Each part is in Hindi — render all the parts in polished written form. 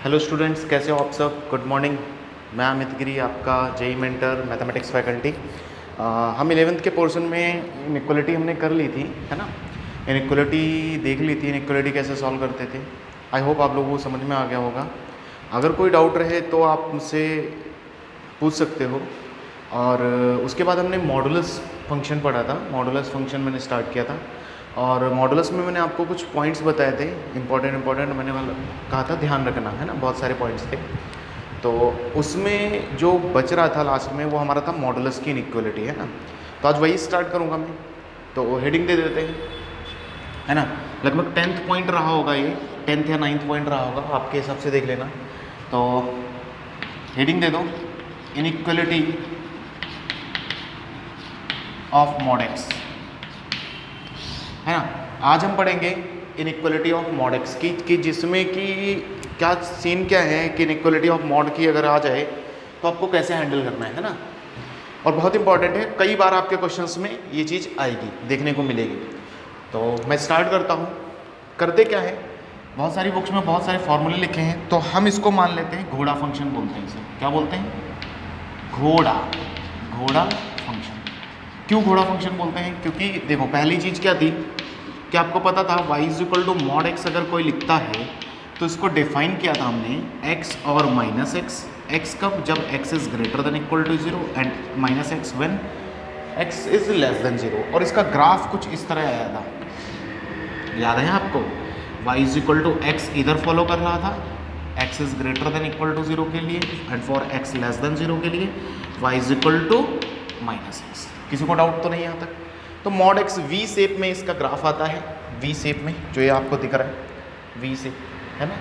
हेलो स्टूडेंट्स, कैसे हो आप सब। Good morning. मैं अमित गिरी, आपका जेई मेंटर मैथमेटिक्स फैकल्टी। हम 11th के पोर्शन में इनइक्वालिटी हमने कर ली थी, है ना। इनइक्वालिटी देख ली थी, इनइक्वालिटी कैसे सॉल्व करते थे। आई होप आप लोगों को समझ में आ गया होगा। अगर कोई डाउट रहे तो आप मुझसे पूछ सकते हो। और उसके बाद हमने मॉडुलस फंक्शन पढ़ा था। मॉडुलस फंक्शन मैंने स्टार्ट किया था और मॉडुलस में मैंने आपको कुछ पॉइंट्स बताए थे, इंपॉर्टेंट मैंने वाला कहा था ध्यान रखना, है ना। बहुत सारे पॉइंट्स थे, तो उसमें जो बच रहा था लास्ट में वो हमारा था मॉडुलस की इनइक्वालिटी, है ना। तो आज वही स्टार्ट करूँगा मैं। तो हेडिंग दे देते हैं, है ना। लगभग 10th पॉइंट रहा होगा ये, 10th या 9th पॉइंट रहा होगा, आपके हिसाब से देख लेना। तो हेडिंग दे दो, इनइक्वालिटी ऑफ मॉड एक्स, है ना। आज हम पढ़ेंगे इनइक्वालिटी ऑफ मॉड एक्स की, कि जिसमें कि क्या सीन क्या है कि इनइक्वालिटी ऑफ मॉड की अगर आ जाए तो आपको कैसे हैंडल करना है ना। और बहुत इंपॉर्टेंट है, कई बार आपके क्वेश्चंस में ये चीज़ आएगी, देखने को मिलेगी। तो मैं स्टार्ट करता हूँ। करते क्या है, बहुत सारी बुक्स में बहुत सारे फॉर्मूले लिखे हैं, तो हम इसको मान लेते हैं घोड़ा फंक्शन बोलते हैं इसे। क्या बोलते हैं? घोड़ा फंक्शन। क्यों घोड़ा फंक्शन बोलते हैं? क्योंकि देखो, पहली चीज़ क्या थी कि आपको पता था y is equal to mod x अगर कोई लिखता है तो इसको डिफाइन किया था हमने x और माइनस एक्स। एक्स कब? जब x is greater than equal to 0 and minus x when x is less than 0। और इसका ग्राफ कुछ इस तरह आया था, याद है आपको? y is equal to x इधर फॉलो कर रहा था, x is greater than equal to 0 के लिए, and for x less than 0 के लिए y is equal to minus x. किसी को डाउट तो नहीं यहाँ तक? तो मॉड एक्स वी शेप में इसका ग्राफ आता है, वी शेप में, जो ये आपको दिख रहा है वी शेप, है ना।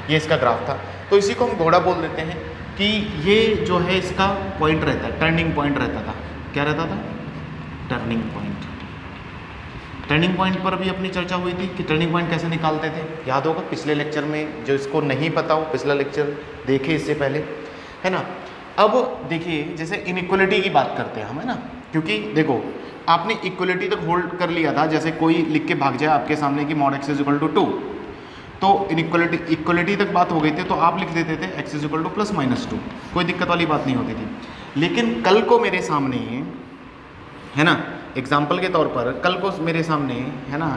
ये इसका ग्राफ था, तो इसी को हम घोड़ा बोल देते हैं कि ये जो है इसका पॉइंट रहता है, टर्निंग पॉइंट रहता था। क्या रहता था? Turning point. टर्निंग पॉइंट पर भी अपनी चर्चा हुई थी कि टर्निंग पॉइंट कैसे निकालते थे, याद होगा पिछले लेक्चर में। जो इसको नहीं पता हो, पिछला लेक्चर देखे इससे पहले, है ना। अब देखिए, जैसे इनइक्वालिटी की बात करते हैं हम, है ना। क्योंकि देखो, आपने इक्वलिटी तक होल्ड कर लिया था। जैसे कोई लिख के भाग जाए आपके सामने कि mod x is equal to 2, तो इक्वलिटी तक बात हो गई थी, तो आप लिख देते थे x is equal two plus minus 2, कोई दिक्कत वाली बात नहीं होती थी। लेकिन कल को मेरे सामने, है ना, एग्जाम्पल के तौर पर कल को मेरे सामने, है ना,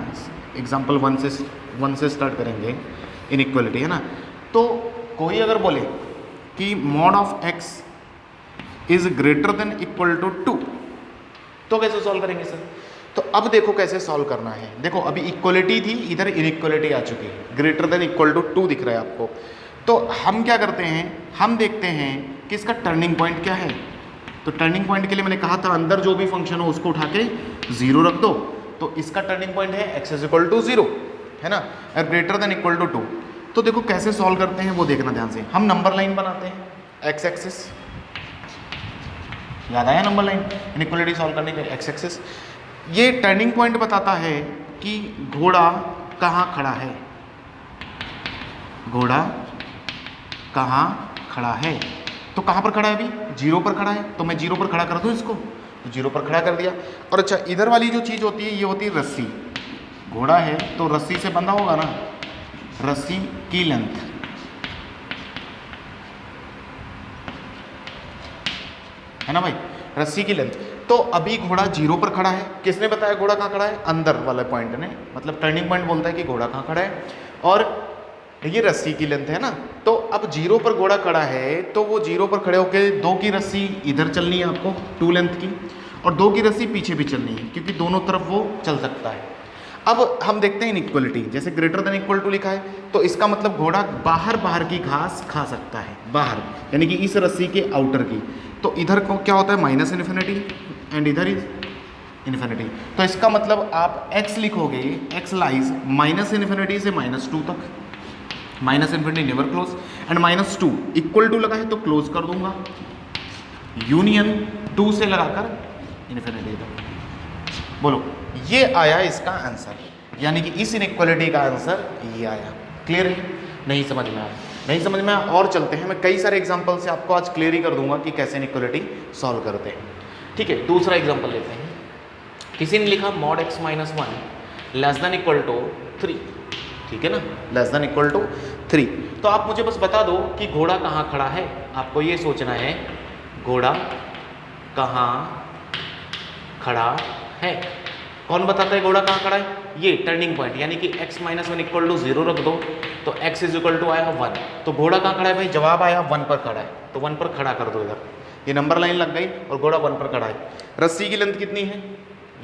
एग्जाम्पल 1 से स्टार्ट करेंगे इनइक्वालिटी, है ना। तो कोई अगर बोले कि mod of x is greater than equal to 2, तो कैसे सॉल्व करेंगे सर? तो अब देखो कैसे सॉल्व करना है। देखो, अभी इक्वलिटी थी, इधर इनइक्वालिटी आ चुकी है, ग्रेटर देन इक्वल टू 2 दिख रहा है आपको। तो हम क्या करते हैं, हम देखते हैं कि इसका टर्निंग पॉइंट क्या है। तो टर्निंग पॉइंट के लिए मैंने कहा था अंदर जो भी फंक्शन हो उसको उठा के 0 रख दो। तो इसका टर्निंग पॉइंट है x इज इक्वल टू 0, है ना, और ग्रेटर देन इक्वल टू 2। तो देखो कैसे सॉल्व करते हैं वो देखना ध्यान से। हम नंबर लाइन बनाते हैं, एक्स एक्सिस, याद आया नंबर लाइन इनइक्वालिटी सॉल्व करने के लिए। एक्स एक्सिस ये टर्निंग पॉइंट बताता है कि घोड़ा कहाँ खड़ा है, घोड़ा कहाँ खड़ा है। तो कहाँ पर खड़ा है? अभी 0 पर खड़ा है, तो मैं 0 पर खड़ा कर दूँ इसको, तो 0 पर खड़ा कर दिया। और अच्छा, इधर वाली जो चीज़ होती है ये होती है रस्सी। घोड़ा है तो रस्सी से बंधा होगा ना, रस्सी की लेंथ, है ना भाई, रस्सी की लेंथ। तो अभी घोड़ा 0 पर खड़ा है। किसने बताया घोड़ा कहाँ खड़ा है? अंदर वाले पॉइंट ने, मतलब टर्निंग पॉइंट बोलता है कि घोड़ा कहाँ खड़ा है, और ये रस्सी की लेंथ है ना। तो अब 0 पर घोड़ा खड़ा है, तो वो 0 पर खड़े होकर 2 की रस्सी इधर चलनी है आपको 2 लेंथ की, और 2 की रस्सी पीछे भी चलनी है, क्योंकि दोनों तरफ वो चल सकता है। अब हम देखते हैं इनइक्वालिटी, जैसे ग्रेटर देन इक्वल टू लिखा है, तो इसका मतलब घोड़ा बाहर की घास खा सकता है, बाहर, यानी कि इस रस्सी के आउटर की। तो इधर को क्या होता है? माइनस इन्फिनिटी, एंड इधर इज इन्फिनिटी। तो इसका मतलब आप x लिखोगे, x लाइज माइनस इन्फिनिटी से -2 तक, minus infinity never close, and -2 equal to लगा है तो क्लोज कर दूंगा, यूनियन 2 से लगाकर इन्फिनिटी तक। बोलो, ये आया इसका आंसर, यानी कि इस इनइक्वालिटी का आंसर ये आया। क्लियर है? नहीं समझ में आया? नहीं समझ में आया? और चलते हैं, मैं कई सारे एग्जांपल से आपको आज क्लियर ही कर दूंगा कि कैसे इनइक्वालिटी सॉल्व करते हैं। ठीक है, दूसरा एग्जांपल लेते हैं। किसी ने लिखा mod x -1 less than equal to 3, ठीक है ना, लेस देन इक्वल टू 3। तो आप मुझे बस बता दो कि घोड़ा कहाँ खड़ा है, आपको ये सोचना है घोड़ा कहाँ खड़ा है। कौन बताता है घोड़ा कहाँ खड़ा है? ये टर्निंग पॉइंट, यानी कि x minus one equal to 0 रख दो तो x इज इक्वल टू आया 1। तो घोड़ा कहाँ खड़ा है भाई? जवाब आया 1 पर खड़ा है, तो 1 पर खड़ा कर दो इधर, ये नंबर लाइन लग गई और घोड़ा 1 पर खड़ा है। रस्सी की लेंथ कितनी है?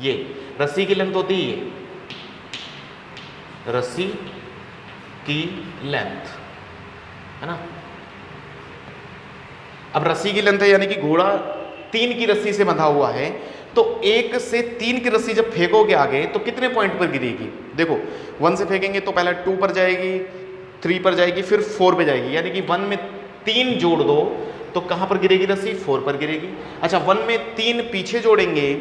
ये रस्सी की लेंथ होती है ये, रस्सी की लेंथ है ना। अब रस्सी की लेंथ है यानी कि घोड़ा 3 की रस्सी से बंधा हुआ है, तो 1 से 3 की रस्सी जब फेंकोगे आगे तो कितने पॉइंट पर गिरेगी? देखो 1 से फेंकेंगे तो पहले 2 पर जाएगी, 3 पर जाएगी, फिर 4 पे जाएगी, यानी कि 1 में 3 जोड़ दो तो कहाँ पर गिरेगी रस्सी? 4 पर गिरेगी। अच्छा 1 में 3 पीछे जोड़ेंगे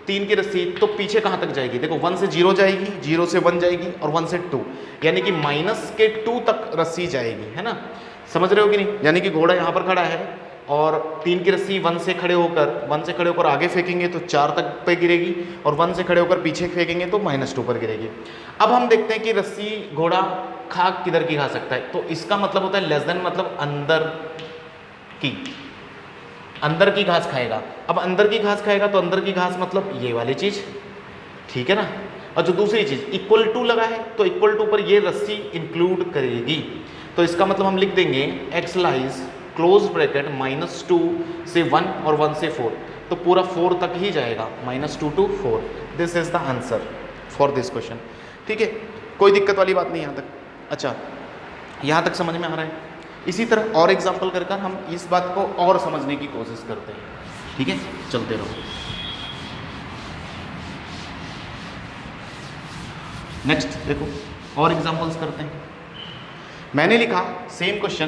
3 की रस्सी तो पीछे कहाँ तक जाएगी? देखो 1 से 0 जाएगी, 0 से 1 जाएगी और 1 से 2, यानी कि माइनस के 2 तक रस्सी जाएगी, है ना। समझ रहे हो कि नहीं? यानी कि घोड़ा यहाँ पर खड़ा है और 3 की रस्सी 1 से खड़े होकर आगे फेंकेंगे तो 4 तक पे गिरेगी और 1 से खड़े होकर पीछे फेंकेंगे तो -2 पर गिरेगी। अब हम देखते हैं कि रस्सी घोड़ा खा किधर की खा सकता है, तो इसका मतलब होता है लेस देन, मतलब अंदर की घास खाएगा। अब अंदर की घास खाएगा तो अंदर की घास मतलब ये वाली चीज़, ठीक है ना। और जो दूसरी चीज़ इक्वल टू लगा है तो इक्वल टू पर ये रस्सी इंक्लूड करेगी, तो इसका मतलब हम लिख देंगे x लाइज क्लोज ब्रैकेट -2 से 1 और 1 से 4, तो पूरा 4 तक ही जाएगा, -2 to 4। This is the answer for this question, ठीक है। कोई दिक्कत वाली बात नहीं यहाँ तक। अच्छा यहाँ तक समझ में आ रहा है? इसी तरह और एग्जाम्पल कर कर हम इस बात को और समझने की कोशिश करते हैं, ठीक है। चलते रहो। नेक्स्ट देखो और एग्जाम्पल्स करते हैं। मैंने लिखा same question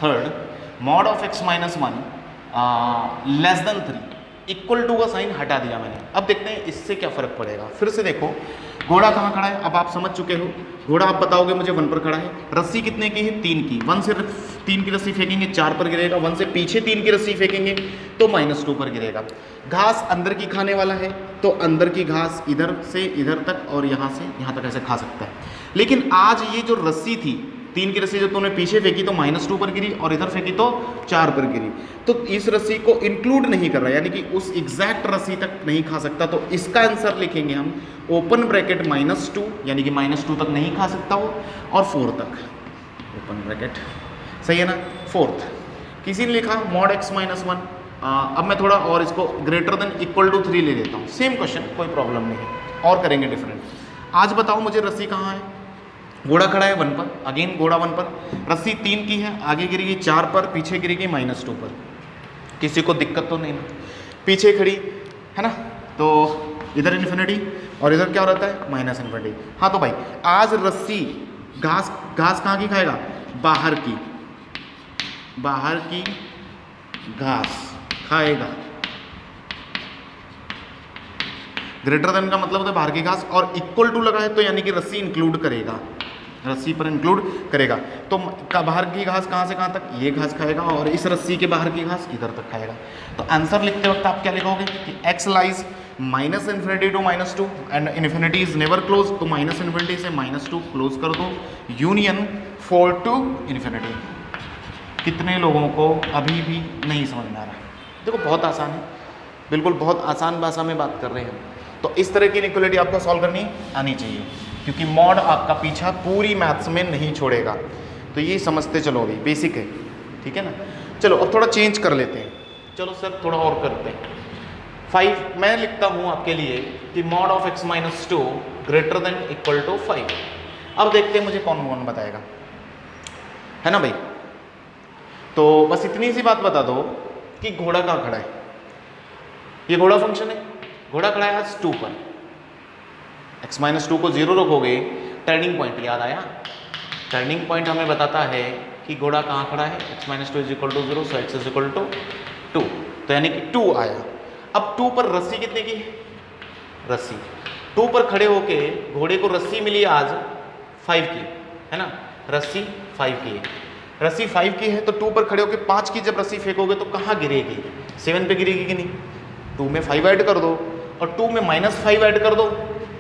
third, mod of x minus 1 less than 3, equal to का साइन हटा दिया मैंने। अब देखते हैं इससे क्या फर्क पड़ेगा। फिर से देखो घोड़ा कहाँ खड़ा है, अब आप समझ चुके हो। घोड़ा आप बताओगे मुझे 1 पर खड़ा है, रस्सी कितने की है? 3 की। 1 से 3 की रस्सी फेंकेंगे 4 पर गिरेगा, 1 से पीछे 3 की रस्सी फेंकेंगे तो -2 पर गिरेगा। घास अंदर की खाने वाला है तो अंदर की घास इधर से इधर तक और यहाँ से यहाँ तक ऐसे खा सकता है। लेकिन आज ये जो रस्सी थी 3 की रस्सी, जब तुमने पीछे फेंकी तो -2 पर गिरी और इधर फेंकी तो 4 पर गिरी, तो इस रस्सी को इंक्लूड नहीं कर रहा, यानी कि उस एग्जैक्ट रस्सी तक नहीं खा सकता। तो इसका आंसर लिखेंगे हम ओपन ब्रैकेट -2, यानी कि -2 तक नहीं खा सकता वो, और 4 तक ओपन ब्रैकेट, सही है ना। फोर्थ किसी ने लिखा मॉड x माइनस 1। अब मैं थोड़ा और इसको ग्रेटर देन इक्वल टू 3 ले लेता हूँ। सेम क्वेश्चन, कोई प्रॉब्लम नहीं है, और करेंगे डिफरेंट। आज बताओ मुझे रस्सी कहाँ है? घोड़ा खड़ा है 1 पर, अगेन घोड़ा 1 पर, रस्सी 3 की है, आगे गिरेगी 4 पर, पीछे गिरेगी -2 पर। किसी को दिक्कत तो नहीं ना? पीछे खड़ी है ना, तो इधर इन्फिनिटी और इधर क्या हो रहता है? -इन्फिनिटी। हाँ तो भाई आज रस्सी घास कहाँ की खाएगा? बाहर की घास खाएगा। ग्रेटर देन का मतलब होता है बाहर की घास, और इक्वल टू लगा है तो यानी कि रस्सी इंक्लूड करेगा, रस्सी पर इंक्लूड करेगा। तो बाहर की घास कहाँ से कहाँ तक? ये घास खाएगा, और इस रस्सी के बाहर की घास इधर तक खाएगा। तो आंसर लिखते वक्त आप क्या लिखोगे कि x लाइज -इन्फिनिटी to -2 and infinity is never close, तो -इन्फिनिटी से -2 क्लोज कर दो, यूनियन 4 टू इन्फिनिटी। कितने लोगों को अभी भी नहीं समझ में आ रहा? देखो बहुत आसान है, बिल्कुल बहुत आसान भाषा में बात कर रहे हैं। तो इस तरह की इनइक्वालिटी आपको सॉल्व करनी आनी चाहिए, क्योंकि मॉड आपका पीछा पूरी मैथ्स में नहीं छोड़ेगा। तो ये समझते चलो, अभी बेसिक है, ठीक है ना। चलो अब थोड़ा चेंज कर लेते हैं। चलो सर थोड़ा और करते हैं। 5 मैं लिखता हूँ आपके लिए कि mod of x minus 2 greater than equal to 5। अब देखते हैं मुझे कौन कौन बताएगा, है ना भाई। तो बस इतनी सी बात बता दो कि घोड़ा कहाँ खड़ा है। ये घोड़ा फंक्शन है, घोड़ा खड़ा है आज 2 पर, x माइनस 2 को 0 रखोगे, टर्निंग पॉइंट याद आया। टर्निंग पॉइंट हमें बताता है कि घोड़ा कहाँ खड़ा है, x minus 2 is equal to 0, so x is equal to 2, तो यानी कि 2 आया। अब 2 पर रस्सी कितने की है? रस्सी 2 पर खड़े होके घोड़े को रस्सी मिली आज 5 की, है ना। रस्सी 5 की है, रस्सी 5 की है, तो 2 पर खड़े होके 5 की जब रस्सी फेंकोगे तो कहाँ गिरेगी? 7 पे गिरेगी कि नहीं? 2 में 5 ऐड कर दो और 2 में -5 ऐड कर दो,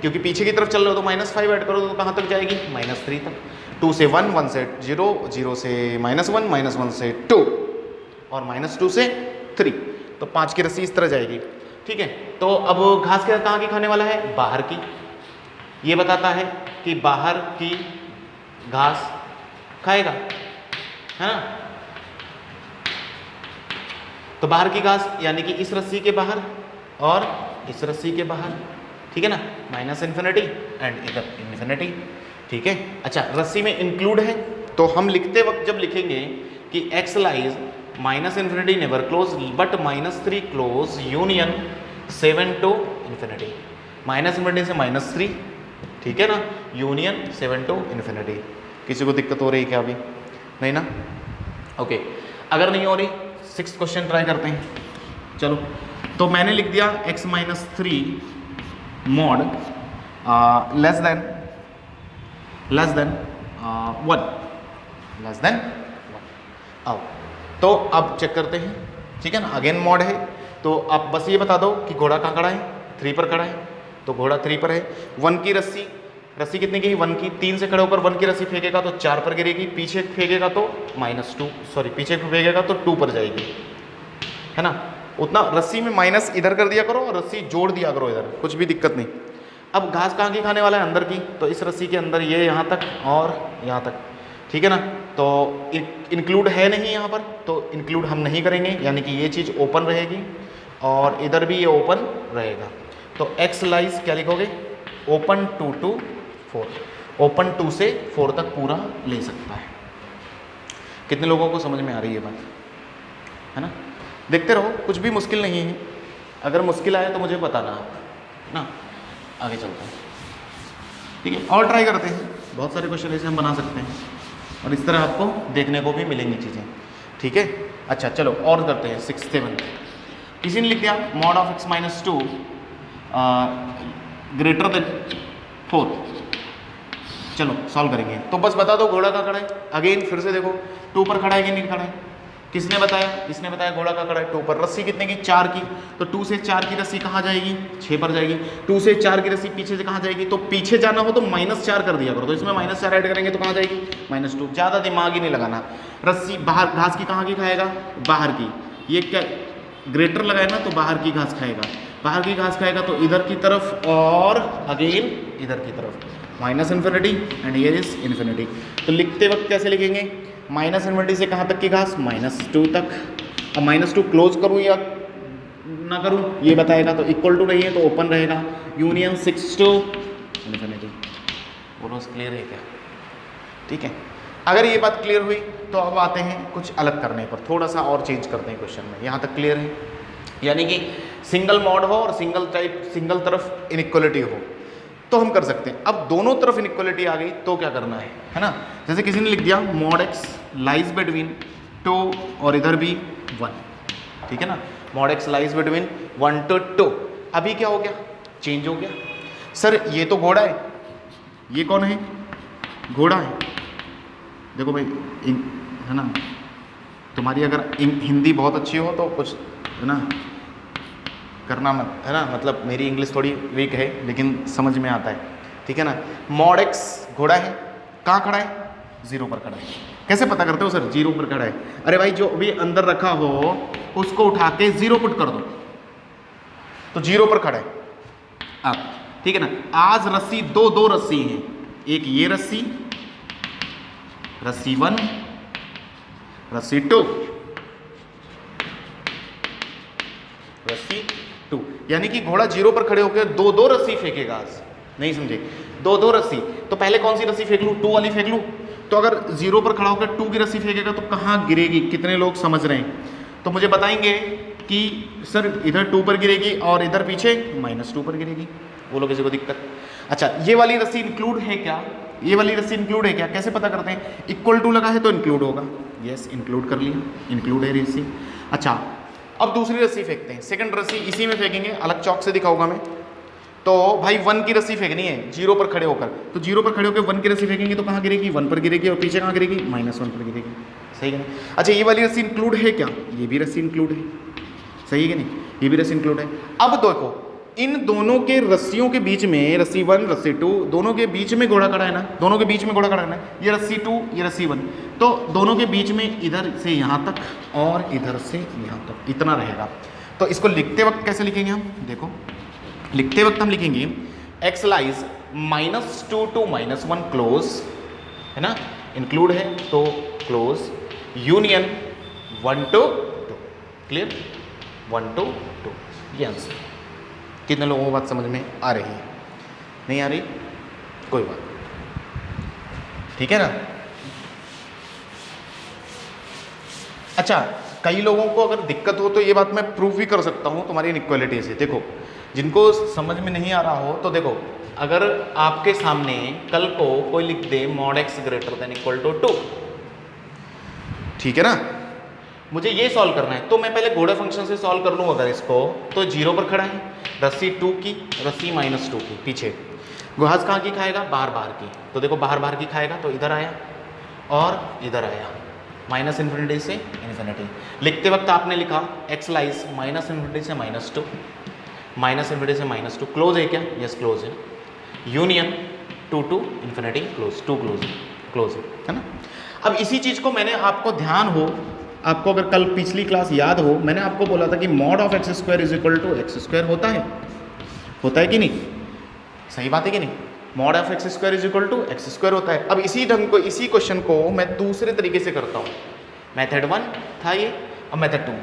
क्योंकि पीछे की तरफ चल रहे हो तो -5 ऐड करो तो कहाँ तक जाएगी, -3 तक। 2 से 1, 1 से 0, 0 से -1, -1 से 2 और -2 से 3, तो 5 की रस्सी इस तरह जाएगी। ठीक है, तो अब घास कहाँ की खाने वाला है, बाहर की। ये बताता है कि बाहर की घास खाएगा, है ना। तो बाहर की घास यानी कि इस रस्सी के बाहर और इस रस्सी के बाहर, ठीक है ना, -∞ एंड इधर इन्फिनिटी। ठीक है, अच्छा रस्सी में इंक्लूड है, तो हम लिखते वक्त जब लिखेंगे कि x lies -∞ never close but -3 close union 7 to ∞, -∞ से -3, ठीक है ना, यूनियन 7 to ∞। किसी को दिक्कत हो रही है क्या अभी, नहीं ना, ओके। अगर नहीं हो रही 6th क्वेश्चन ट्राई करते हैं। चलो, तो मैंने लिख दिया x -3 मॉड लेस देन 1 आओ। तो अब चेक करते हैं, ठीक है ना, अगेन मॉड है। तो आप बस ये बता दो कि घोड़ा कहाँ खड़ा है, 3 पर खड़ा है, तो घोड़ा 3 पर है। 1 की रस्सी कितनी की, 1 की, 3 से खड़े होकर 1 की रस्सी फेंकेगा तो 4 पर गिरेगी, पीछे फेंकेगा तो पीछे फेंकेगा तो 2 पर जाएगी, है ना। उतना रस्सी में माइनस इधर कर दिया करो और रस्सी जोड़ दिया करो इधर, कुछ भी दिक्कत नहीं। अब घास कहाँ की खाने वाला है, अंदर की, तो इस रस्सी के अंदर ये यहाँ तक और यहाँ तक, ठीक है ना। तो इंक्लूड है नहीं यहाँ पर, तो इंक्लूड हम नहीं करेंगे, यानी कि ये चीज़ ओपन रहेगी और इधर भी ये ओपन रहेगा। तो x लाइज क्या लिखोगे, ओपन 2 to 4, ओपन 2 से 4 तक पूरा ले सकता है। कितने लोगों को समझ में आ रही है बात, है ना। देखते रहो, कुछ भी मुश्किल नहीं है, अगर मुश्किल आए तो मुझे बताना आप, ना। आगे चलते हैं, ठीक है, और ट्राई करते हैं। बहुत सारे क्वेश्चन ऐसे हम बना सकते हैं और इस तरह आपको देखने को भी मिलेंगी चीज़ें, ठीक है। अच्छा चलो और करते हैं 6th 7th। किसी ने लिख दिया mod of x -2 greater then 4। चलो सॉल्व करेंगे, तो बस बता दो घोड़ा का खड़ा है। अगेन फिर से देखो 2 पर खड़ा है कि नहीं खड़ा है, किसने बताया, इसने बताया घोड़ा का खड़ा है 2 पर। रस्सी कितने की, 4 की, तो 2 से 4 की रस्सी कहाँ जाएगी, 6 पर जाएगी। 2 से 4 की रस्सी पीछे से कहाँ जाएगी, तो पीछे जाना हो तो -4 कर दिया करो, तो इसमें -4 ऐड करेंगे तो कहाँ जाएगी, -2। ज़्यादा दिमाग ही नहीं लगाना। रस्सी बाहर घास की कहाँ की खाएगा, बाहर की। ये क्या ग्रेटर लगाए ना, तो बाहर की घास खाएगा, बाहर की घास खाएगा तो इधर की तरफ और अगेन इधर की तरफ, -∞ एंड हियर इज ∞। तो लिखते वक्त कैसे लिखेंगे, -∞ से कहाँ तक की घास, -2 तक। अब -2 क्लोज करूँ या ना करूँ ये बताएगा, तो इक्वल टू नहीं है तो ओपन रहेगा, यूनियन 6 to ∞। बोलो क्लियर है क्या, ठीक है। अगर ये बात क्लियर हुई तो अब आते हैं कुछ अलग करने पर, थोड़ा सा और चेंज करते हैं क्वेश्चन में। यहाँ तक क्लियर है, यानी कि सिंगल मॉड हो और सिंगल तरफ इनइक्वलिटी हो तो हम कर सकते हैं। अब दोनों तरफ इनइक्वलिटी आ गई तो क्या करना है ना। जैसे किसी ने लिख दिया मॉड x लाइज बिटवीन 2 और इधर भी 1, ठीक है ना, mod x lies between 1 to 2। अभी क्या हो गया, चेंज हो गया। सर ये तो घोड़ा है, ये कौन है, घोड़ा है। देखो भाई है ना, तुम्हारी अगर हिंदी बहुत अच्छी हो तो कुछ है ना करना मत, है ना, मतलब मेरी इंग्लिश थोड़ी वीक है लेकिन समझ में आता है, ठीक है ना। मॉड x घोड़ा है, कहाँ खड़ा है, 0 पर खड़ा है। कैसे पता करते हो सर 0 पर खड़ा है, अरे भाई जो भी अंदर रखा हो उसको उठा के 0 पुट कर दो तो 0 पर खड़ा है आप, ठीक है ना। आज रस्सी दो रस्सी हैं, एक ये रस्सी 1, रस्सी 2, रस्सी 2, यानी कि घोड़ा 0 पर खड़े होकर दो रस्सी फेंकेगा। आज नहीं समझे, दो रस्सी, तो पहले कौन सी रस्सी फेंक लूँ, 2 वाली फेंक लूँ। तो अगर 0 पर खड़ा होकर 2 की रस्सी फेंकेगा तो कहाँ गिरेगी, कितने लोग समझ रहे हैं, तो मुझे बताएंगे कि सर इधर 2 पर गिरेगी और इधर पीछे -2 पर गिरेगी। बोलो किसी को दिक्कत। अच्छा ये वाली रस्सी इंक्लूड है क्या, ये वाली रस्सी इंक्लूड है क्या, कैसे पता करते हैं, इक्वल टू लगा है तो इंक्लूड होगा, यस इंक्लूड कर लिया, इंक्लूड है रस्सी। अच्छा अब दूसरी रस्सी फेंकते हैं, सेकंड रस्सी इसी में फेंकेंगे, अलग चौक से दिखाऊंगा मैं। तो भाई 1 की रस्सी फेंकनी है 0 पर खड़े होकर, तो 0 पर खड़े होकर 1 की रस्सी फेंकेंगे तो कहाँ गिरेगी, 1 पर गिरेगी और पीछे कहाँ गिरेगी, -1 पर गिरेगी, सही है नहीं। अच्छा ये वाली रस्सी इंक्लूड है क्या, ये भी रस्सी इंक्लूड है, सही है कि नहीं, ये भी रस्सी इंक्लूड है। अब देखो इन दोनों के रस्सियों के बीच में, रस्सी 1 रस्सी 2 दोनों के बीच में घोड़ा खड़ा है ना, दोनों के बीच में घोड़ा खड़ा है ना, ये रस्सी 2 ये रस्सी 1, तो दोनों के बीच में इधर से यहाँ तक और इधर से यहाँ तक इतना रहेगा। तो इसको लिखते वक्त कैसे लिखेंगे हम, देखो लिखते वक्त हम लिखेंगे x लाइज -2 to -1 क्लोज, है ना, इंक्लूड है तो close, union 1 to 2, clear, 1 to 2, ये आंसर। कितने लोगों को बात समझ में आ रही है, नहीं आ रही, कोई बात, ठीक है ना। अच्छा, कई लोगों को अगर दिक्कत हो तो ये बात मैं प्रूव भी कर सकता हूँ तुम्हारी इनइक्वालिटी से। देखो जिनको समझ में नहीं आ रहा हो तो देखो, अगर आपके सामने कल को कोई लिख दे mod x greater than equal to 2, ठीक है ना, मुझे ये सॉल्व करना है तो मैं पहले घोड़े फंक्शन से सॉल्व कर लूँ। अगर इसको तो 0 पर खड़ा है, रस्सी 2 की, रस्सी -2 की, पीछे घास कहाँ की खाएगा, बाहर बाहर की, तो देखो बाहर बाहर की खाएगा तो इधर आया और इधर आया, -∞ से इन्फिनिटी। लिखते वक्त आपने लिखा x लाइज -∞ से -2, -∞ से -2, क्लोज है क्या, यस क्लोज है, union 2 to infinity close, 2 close है ना। अब इसी चीज़ को मैंने आपको ध्यान हो, आपको अगर कल पिछली क्लास याद हो, मैंने आपको बोला था कि mod of x square is equal to x square होता है कि नहीं, सही बात है कि नहीं, mod of x square is equal to x square होता है। अब इसी ढंग को, इसी क्वेश्चन को मैं दूसरे तरीके से करता हूँ। मेथड 1 था ये, अब मेथड 2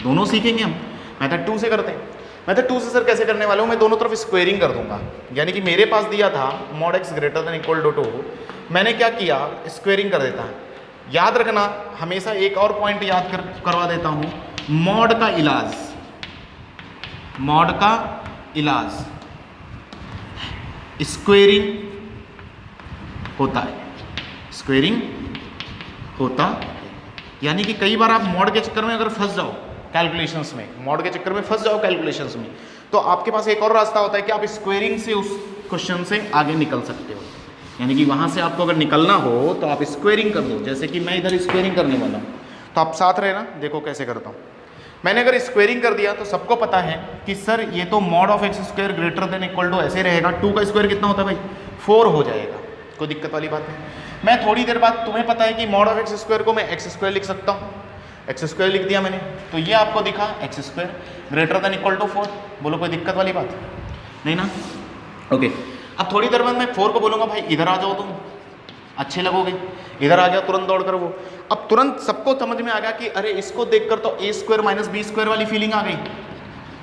दोनों सीखेंगे हम। मेथड 2 से करते हैं। मेथड 2 से सर कैसे करने वाला हूँ, मैं दोनों तरफ स्क्वेयरिंग कर दूंगा, यानी कि मेरे पास दिया था mod x greater than equal to 2, मैंने क्या किया, स्क्वेयरिंग कर देता है। याद रखना, हमेशा एक और पॉइंट याद करवा देता हूँ, मॉड का इलाज स्क्वेयरिंग होता है, स्क्वेयरिंग होता है, यानी कि कई बार आप मॉड के चक्कर में अगर फंस जाओ कैलकुलेशंस में, मॉड के चक्कर में फंस जाओ कैलकुलेशंस में, तो आपके पास एक और रास्ता होता है कि आप स्क्वेयरिंग से उस क्वेश्चन से आगे निकल सकते हो। यानी कि वहाँ से आपको अगर निकलना हो तो आप स्क्वेयरिंग कर दो, जैसे कि मैं इधर स्क्वेयरिंग करने वाला हूँ, तो आप साथ रहना, देखो कैसे करता हूँ। मैंने अगर स्क्वेयरिंग कर दिया तो सबको पता है कि सर ये तो mod of x square greater than equal to ऐसे रहेगा, 2 का स्क्वायर कितना होता है भाई, 4 हो जाएगा, कोई दिक्कत वाली बात नहीं। मैं थोड़ी देर बाद, तुम्हें पता है कि mod ऑफ x स्क्वायर को मैं x स्क्वायर लिख सकता हूँ, x स्क्वायर लिख दिया मैंने, तो ये आपको दिखा x square greater than equal to 4, बोलो कोई दिक्कत वाली बात नहीं ना, ओके। अब थोड़ी देर बाद मैं 4 को बोलूँगा भाई इधर आ जाओ, तुम अच्छे लगोगे, इधर आ गया तुरंत दौड़ कर वो। अब तुरंत सबको समझ में आ गया कि अरे इसको देखकर तो a square minus b square वाली फीलिंग आ गई,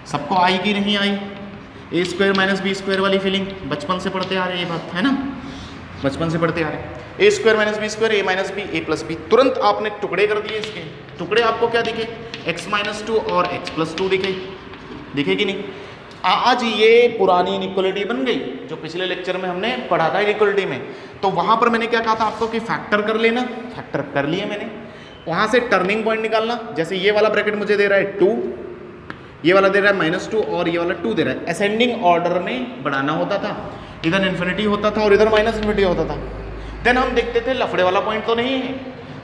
सबको आई कि नहीं आई, a square minus b square वाली फीलिंग, बचपन से पढ़ते आ रहे ये बात है ना, बचपन से पढ़ते आ रहे, a square minus b square, a minus b, a plus b, तुरंत आपने टुकड़े कर दिए, इसके टुकड़े आपको क्या दिखे, x माइनस 2 और x प्लस 2 दिखे कि नहीं। आज ये पुरानी इनइक्वालिटी बन गई जो पिछले लेक्चर में हमने पढ़ा था इनइक्वालिटी में, तो वहाँ पर मैंने क्या कहा था आपको कि फैक्टर कर लेना, फैक्टर कर लिए मैंने, वहाँ से टर्निंग पॉइंट निकालना, जैसे ये वाला ब्रैकेट मुझे दे रहा है 2, ये वाला दे रहा है -2 और ये वाला 2 दे रहा है, असेंडिंग ऑर्डर में बढ़ाना होता था, इधर इन्फिनिटी होता था और इधर -∞ होता था। देन हम देखते थे लफड़े वाला पॉइंट तो नहीं है,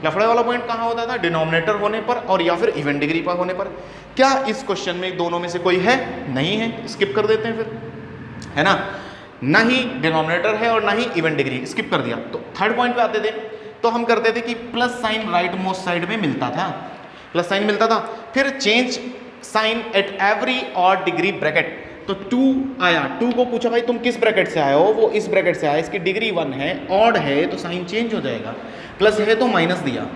लफड़े वाला पॉइंट कहाँ होता था, डिनोमिनेटर होने पर और या फिर इवन डिग्री पर होने पर। क्या इस क्वेश्चन में दोनों में से कोई है, नहीं है, स्किप कर देते हैं फिर, है ना, ना ही डिनोमिनेटर है और ना ही इवन डिग्री, स्किप कर दिया। तो थर्ड पॉइंट पे आते थे तो हम करते थे कि plus sign rightmost side में मिलता था, प्लस साइन मिलता था, फिर change sign at every odd degree bracket, तो 2 आया, 2 को पूछा भाई तुम किस ब्रैकेट से आए हो, वो इस ब्रैकेट से आया, इसकी डिग्री 1 है, ऑड है तो साइन चेंज हो जाएगा, प्लस है तो माइनस दिया।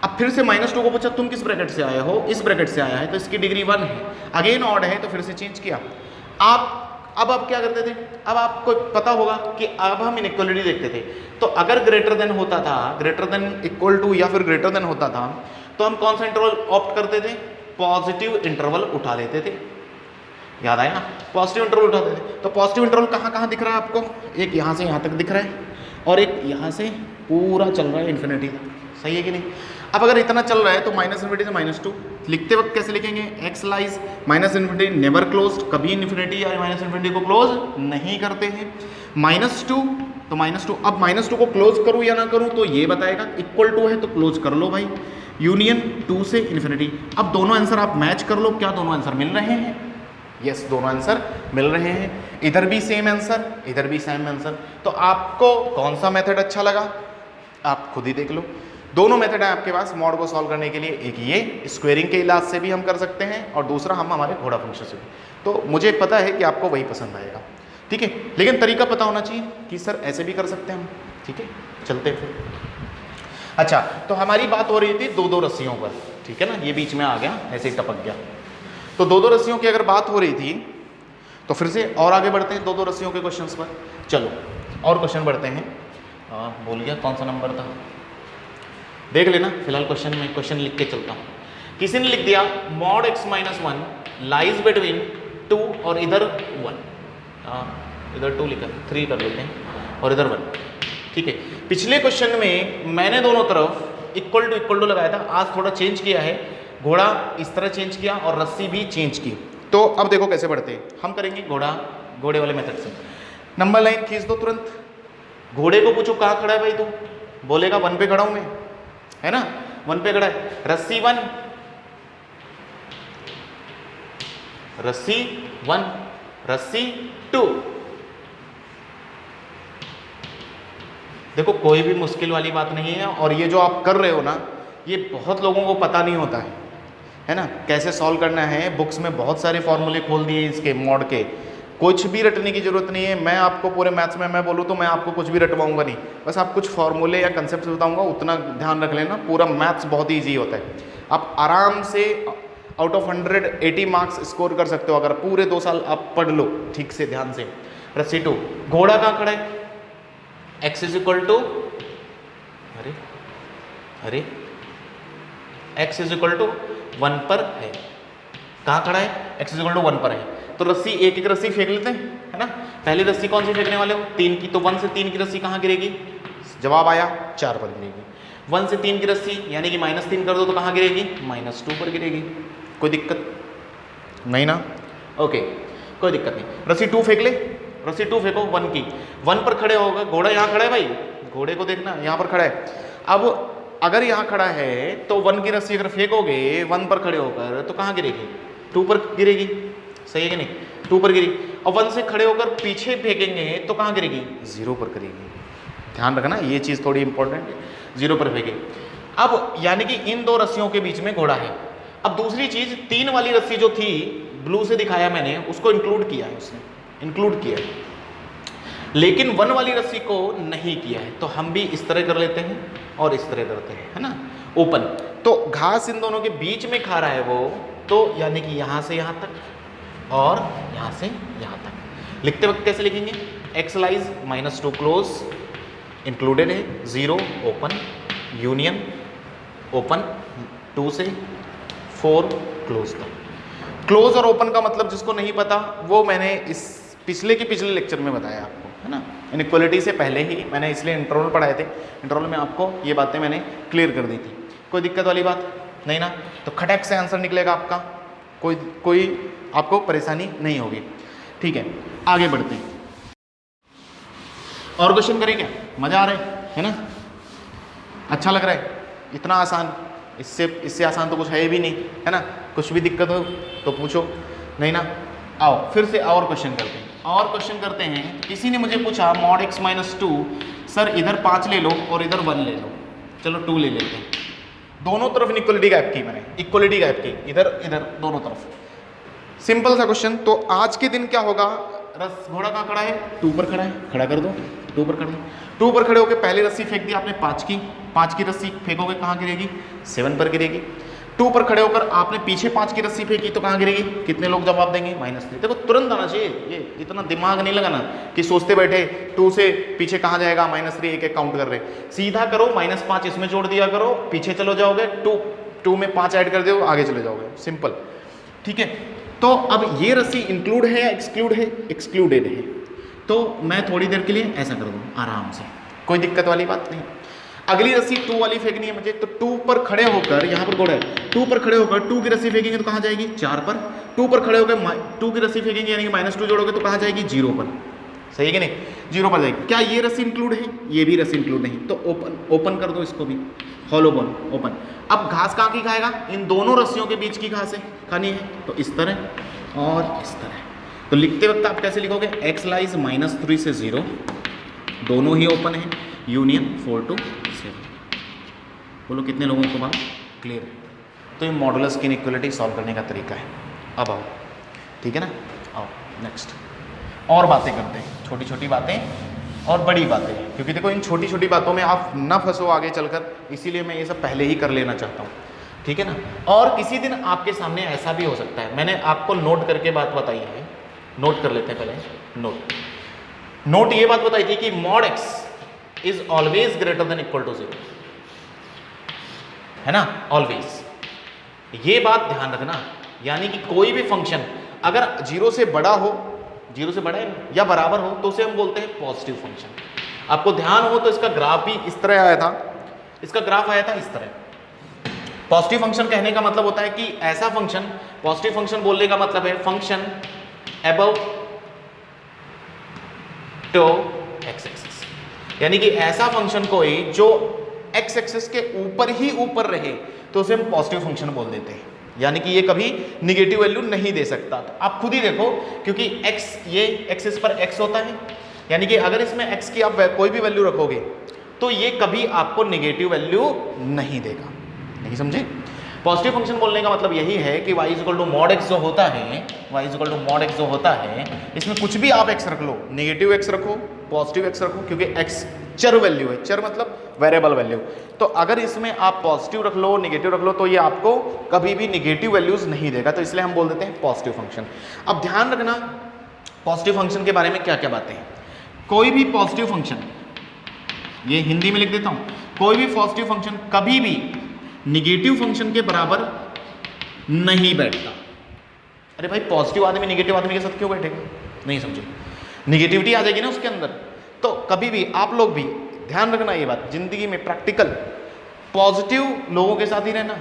अब फिर से -2 को पूछा तुम किस ब्रैकेट से आए हो, इस ब्रैकेट से आया है तो इसकी डिग्री 1 है, अगेन ऑड है तो फिर से चेंज किया। अब क्या करते थे, अब आपको पता होगा कि अब हम इनइक्वालिटी देखते थे, तो अगर ग्रेटर देन होता था, ग्रेटर देन इक्वल टू या फिर ग्रेटर देन होता था, तो हम कौन सा इंटरवल ऑप्ट करते थे, पॉजिटिव इंटरवल उठा लेते थे, याद आया, पॉजिटिव इंटरवल उठाते थे। तो पॉजिटिव इंटरवल कहाँ कहाँ दिख रहा है आपको, एक यहाँ से यहाँ तक दिख रहा है और एक यहाँ से पूरा चल रहा है इन्फिनिटी तक, सही है कि नहीं। अब अगर इतना चल रहा है तो -∞ से -2 लिखते वक्त कैसे लिखेंगे, x लाइज -∞ नेवर क्लोज्ड, कभी इन्फिनिटी या -∞ को क्लोज नहीं करते हैं, -2 तो -2, अब -2 को क्लोज करूँ या ना करूँ तो ये बताएगा, इक्वल टू है तो क्लोज कर लो भाई, यूनियन 2 से इन्फिनिटी। अब दोनों आंसर आप मैच कर लो, क्या दोनों आंसर मिल रहे हैं, यस, दोनों आंसर मिल रहे हैं। इधर भी सेम आंसर, इधर भी सेम आंसर। तो आपको कौन सा मेथड अच्छा लगा आप खुद ही देख लो। दोनों मेथड है आपके पास मॉड को सॉल्व करने के लिए, एक ये स्क्वेयरिंग के इलाज से भी हम कर सकते हैं और दूसरा हम हमारे घोड़ा फंक्शन से भी। तो मुझे पता है कि आपको वही पसंद आएगा, ठीक है, लेकिन तरीका पता होना चाहिए कि सर ऐसे भी कर सकते हैं हम, ठीक है। चलते हैं फिर। अच्छा, तो हमारी बात हो रही थी दो दो रस्सियों पर, ठीक है ना, ये बीच में आ गया, ऐसे ही टपक गया। तो दो दो रस्सियों की अगर बात हो रही थी तो फिर से और आगे बढ़ते हैं दो दो रस्सियों के क्वेश्चंस पर। चलो और क्वेश्चन बढ़ते हैं। भूल गया कौन सा नंबर था, देख लेना फिलहाल क्वेश्चन में, क्वेश्चन लिख के चलता हूँ। किसी ने लिख दिया mod x minus 1 lies between 2 और इधर 1, इधर 2 लिखा, 3 कर लेते हैं और इधर 1, ठीक है। पिछले क्वेश्चन में मैंने दोनों तरफ इक्वल टू लगाया था, आज थोड़ा चेंज किया है, घोड़ा इस तरह चेंज किया और रस्सी भी चेंज की। तो अब देखो कैसे बढ़ते हैं, हम करेंगे घोड़े वाले मेथड से। नंबर लाइन खींच दो तुरंत, घोड़े को पूछो कहाँ खड़ा है भाई तू, बोलेगा 1 पे खड़ा हूं मैं, है ना, 1 पे खड़ा है। रस्सी 1, रस्सी 1, रस्सी 2। देखो कोई भी मुश्किल वाली बात नहीं है, और ये जो आप कर रहे हो ना, ये बहुत लोगों को पता नहीं होता है ना, कैसे सॉल्व करना है। बुक्स में बहुत सारे फॉर्मूले खोल दिए इसके मॉड के, कुछ भी रटने की जरूरत नहीं है। मैं आपको पूरे मैथ्स में मैं बोलूँ तो मैं आपको कुछ भी रटवाऊंगा नहीं, बस आप कुछ फॉर्मूले या कंसेप्ट बताऊंगा, उतना ध्यान रख लेना। पूरा मैथ्स बहुत ईजी होता है, आप आराम से आउट ऑफ 100 80 मार्क्स स्कोर कर सकते हो अगर पूरे 2 साल आप पढ़ लो ठीक से ध्यान से। रस्सी 2, घोड़ा कहाँ खड़ा है, x इज इक्वल टू, अरे x इज इक्वल टू 1 पर है, कहाँ खड़ा है, x इज इक्वल टू 1 पर है। तो रस्सी एक एक रस्सी फेंक लेते हैं, है ना। पहली रस्सी कौन सी फेंकने वाले हो, 3 की, तो 1 से 3 की रस्सी कहाँ गिरेगी, जवाब आया 4 पर गिरेगी। 1 से 3 की रस्सी यानी कि -3 कर दो तो कहाँ गिरेगी, -2 पर गिरेगी। कोई दिक्कत नहीं ना, ओके कोई दिक्कत नहीं। रस्सी 2 फेंक ले, रस्सी 2 फेंको 1 की, 1 पर खड़े होगा, घोड़ा यहाँ खड़ा है भाई, घोड़े को देखना यहाँ पर खड़ा है। अब अगर यहाँ खड़ा है तो 1 की रस्सी अगर फेंकोगे 1 पर खड़े होकर तो कहाँ गिरेगी, 2 पर गिरेगी, सही है कि नहीं, 2 पर गिरी। और 1 से खड़े होकर पीछे फेंकेंगे तो कहाँ गिरेगी, 0 पर गिरेगी। ध्यान रखना ये चीज़ थोड़ी इंपॉर्टेंट है, 0 पर फेंके। अब यानी कि इन दो रस्सियों के बीच में घोड़ा है। अब दूसरी चीज 3 वाली रस्सी जो थी ब्लू से दिखाया मैंने, उसको इंक्लूड किया है, उसने इंक्लूड किया है, लेकिन 1 वाली रस्सी को नहीं किया है। तो हम भी इस तरह कर लेते हैं और इस तरह करते हैं, है ना, ओपन। तो घास इन दोनों के बीच में खा रहा है वो, तो यानी कि यहाँ से यहाँ तक और यहाँ से यहाँ तक। लिखते वक्त कैसे लिखेंगे, x लाइज -2 क्लोज, इंक्लूडेड है 0 ओपन, यूनियन ओपन, 2 से 4 क्लोज तक। क्लोज और ओपन का मतलब जिसको नहीं पता वो मैंने इस पिछले लेक्चर में बताया आपको, है ना, इनइक्वालिटी से पहले ही मैंने इसलिए इंटरवल पढ़ाए थे, इंटरवल में आपको ये बातें मैंने क्लियर कर दी थी। कोई दिक्कत वाली बात नहीं ना, तो खटक से आंसर निकलेगा आपका, कोई आपको परेशानी नहीं होगी, ठीक है। आगे बढ़ते हैं, और क्वेश्चन करें क्या, मजा आ रहा है ना, अच्छा लग रहा है, इतना आसान, इससे आसान तो कुछ है भी नहीं, है ना। कुछ भी दिक्कत हो तो पूछो, नहीं ना। आओ फिर से और क्वेश्चन करते हैं, और क्वेश्चन करते हैं। किसी ने मुझे पूछा मॉड x - 2, सर इधर 5 ले लो और इधर 1 ले लो, चलो 2 ले लेते हैं। दोनों तरफ इक्वलिटी गैप की मैंने, इक्वलिटी गैप की, इधर इधर दोनों तरफ। सिंपल सा क्वेश्चन। तो आज के दिन क्या होगा, घोड़ा कहाँ खड़ा है, 2 पर खड़ा है, खड़ा कर दो, 2 पर खड़ा है। 2 पर खड़े होकर पहली रस्सी फेंक दी आपने 5 की रस्सी फेंकोगे कहाँ गिरेगी, 7 पर गिरेगी। 2 पर खड़े होकर आपने पीछे 5 की रस्सी फेंकी तो कहाँ गिरेगी, कितने लोग जवाब देंगे, -3। देखो तुरंत आना चाहिए, ये इतना दिमाग नहीं लगाना कि सोचते बैठे 2 से पीछे कहाँ जाएगा, -3 एक काउंट कर रहे। सीधा करो, -5 इसमें जोड़ दिया करो, पीछे चलो जाओगे, 2 में 5 ऐड कर दो, आगे चले जाओगे, सिंपल, ठीक है। तो अब ये रस्सी इंक्लूड है या एक्सक्लूड है, एक्सक्लूडेड है। तो मैं थोड़ी देर के लिए ऐसा कर दूँ आराम से, कोई दिक्कत वाली बात नहीं। अगली रस्सी 2 वाली फेंकनी है मुझे, तो 2 पर खड़े होकर, यहाँ पर घोड़ा है, 2 पर खड़े होकर 2 की रस्सी फेंकेंगे तो कहाँ जाएगी, 4 पर। 2 पर खड़े होकर 2 की रस्सी फेंकेंगे यानी कि -2 जोड़ोगे तो कहाँ जाएगी, 0 पर, सही है कि नहीं, 0 पर जाएगी। क्या ये रस्सी इंक्लूड है, ये भी रस्सी इंक्लूड नहीं, तो ओपन कर दो इसको भी, हॉलो बॉल ओपन। अब घास कहाँ की खाएगा, इन दोनों रस्सियों के बीच की घास है खानी है, तो इस तरह और इस तरह। तो लिखते वक्त आप कैसे लिखोगे, x लाइज -3 से 0, दोनों ही ओपन है, यूनियन 4 to 7। बोलो कितने लोगों को बात क्लियर है? तो ये मॉडुलस की इनइक्वालिटी सॉल्व करने का तरीका है। अब आओ, ठीक है ना, आओ नेक्स्ट और बातें करते हैं, छोटी छोटी बातें और बड़ी बातें, क्योंकि देखो इन छोटी छोटी बातों में आप ना फंसो आगे चलकर, इसीलिए मैं ये सब पहले ही कर लेना चाहता हूँ, ठीक है ना। और किसी दिन आपके सामने ऐसा भी हो सकता है, मैंने आपको नोट करके बात बताई है, नोट कर लेते हैं पहले। नोट ये बात बताई थी कि mod x is always greater than equal to 0, है ना, ऑलवेज। ये बात ध्यान रखना, यानी कि कोई भी फंक्शन अगर 0 से बड़ा हो, 0 से बड़ा है या बराबर हो, तो उसे हम बोलते हैं पॉजिटिव फंक्शन। आपको ध्यान हो तो इसका ग्राफ भी इस तरह आया था, इसका ग्राफ आया था इस तरह। पॉजिटिव फंक्शन कहने का मतलब होता है कि ऐसा फंक्शन, पॉजिटिव फंक्शन बोलने का मतलब है function above to x axis, यानी कि ऐसा फंक्शन कोई जो एक्स एक्सिस के ऊपर ही ऊपर रहे तो उसे हम पॉजिटिव फंक्शन बोल देते हैं, यानी कि ये कभी निगेटिव वैल्यू नहीं दे सकता। तो आप खुद ही देखो, क्योंकि x, ये एक्सिस पर x होता है, यानी कि अगर इसमें x की आप कोई भी वैल्यू रखोगे तो ये कभी आपको निगेटिव वैल्यू नहीं देगा, नहीं समझे। पॉजिटिव फंक्शन बोलने का मतलब यही है कि y equal to mod x जो होता है, y equal to mod x जो होता है, इसमें कुछ भी आप x रख लो, नेगेटिव x रखो, पॉजिटिव x रखो, क्योंकि x चर वैल्यू है, चर मतलब वेरिएबल वैल्यू। तो अगर इसमें आप पॉजिटिव रख लो, नेगेटिव रख लो, तो ये आपको कभी भी नेगेटिव वैल्यूज नहीं देगा, तो इसलिए हम बोल देते हैं पॉजिटिव फंक्शन। अब ध्यान रखना पॉजिटिव फंक्शन के बारे में क्या क्या बातें हैं। कोई भी पॉजिटिव फंक्शन, ये हिंदी में लिख देता हूं, कोई भी पॉजिटिव फंक्शन कभी भी निगेटिव फंक्शन के बराबर नहीं बैठता। अरे भाई पॉजिटिव आदमी निगेटिव आदमी के साथ क्यों बैठेगा, नहीं समझे, निगेटिविटी आ जाएगी ना उसके अंदर। तो कभी भी आप लोग भी ध्यान रखना ये बात, जिंदगी में प्रैक्टिकल पॉजिटिव लोगों के साथ ही रहना।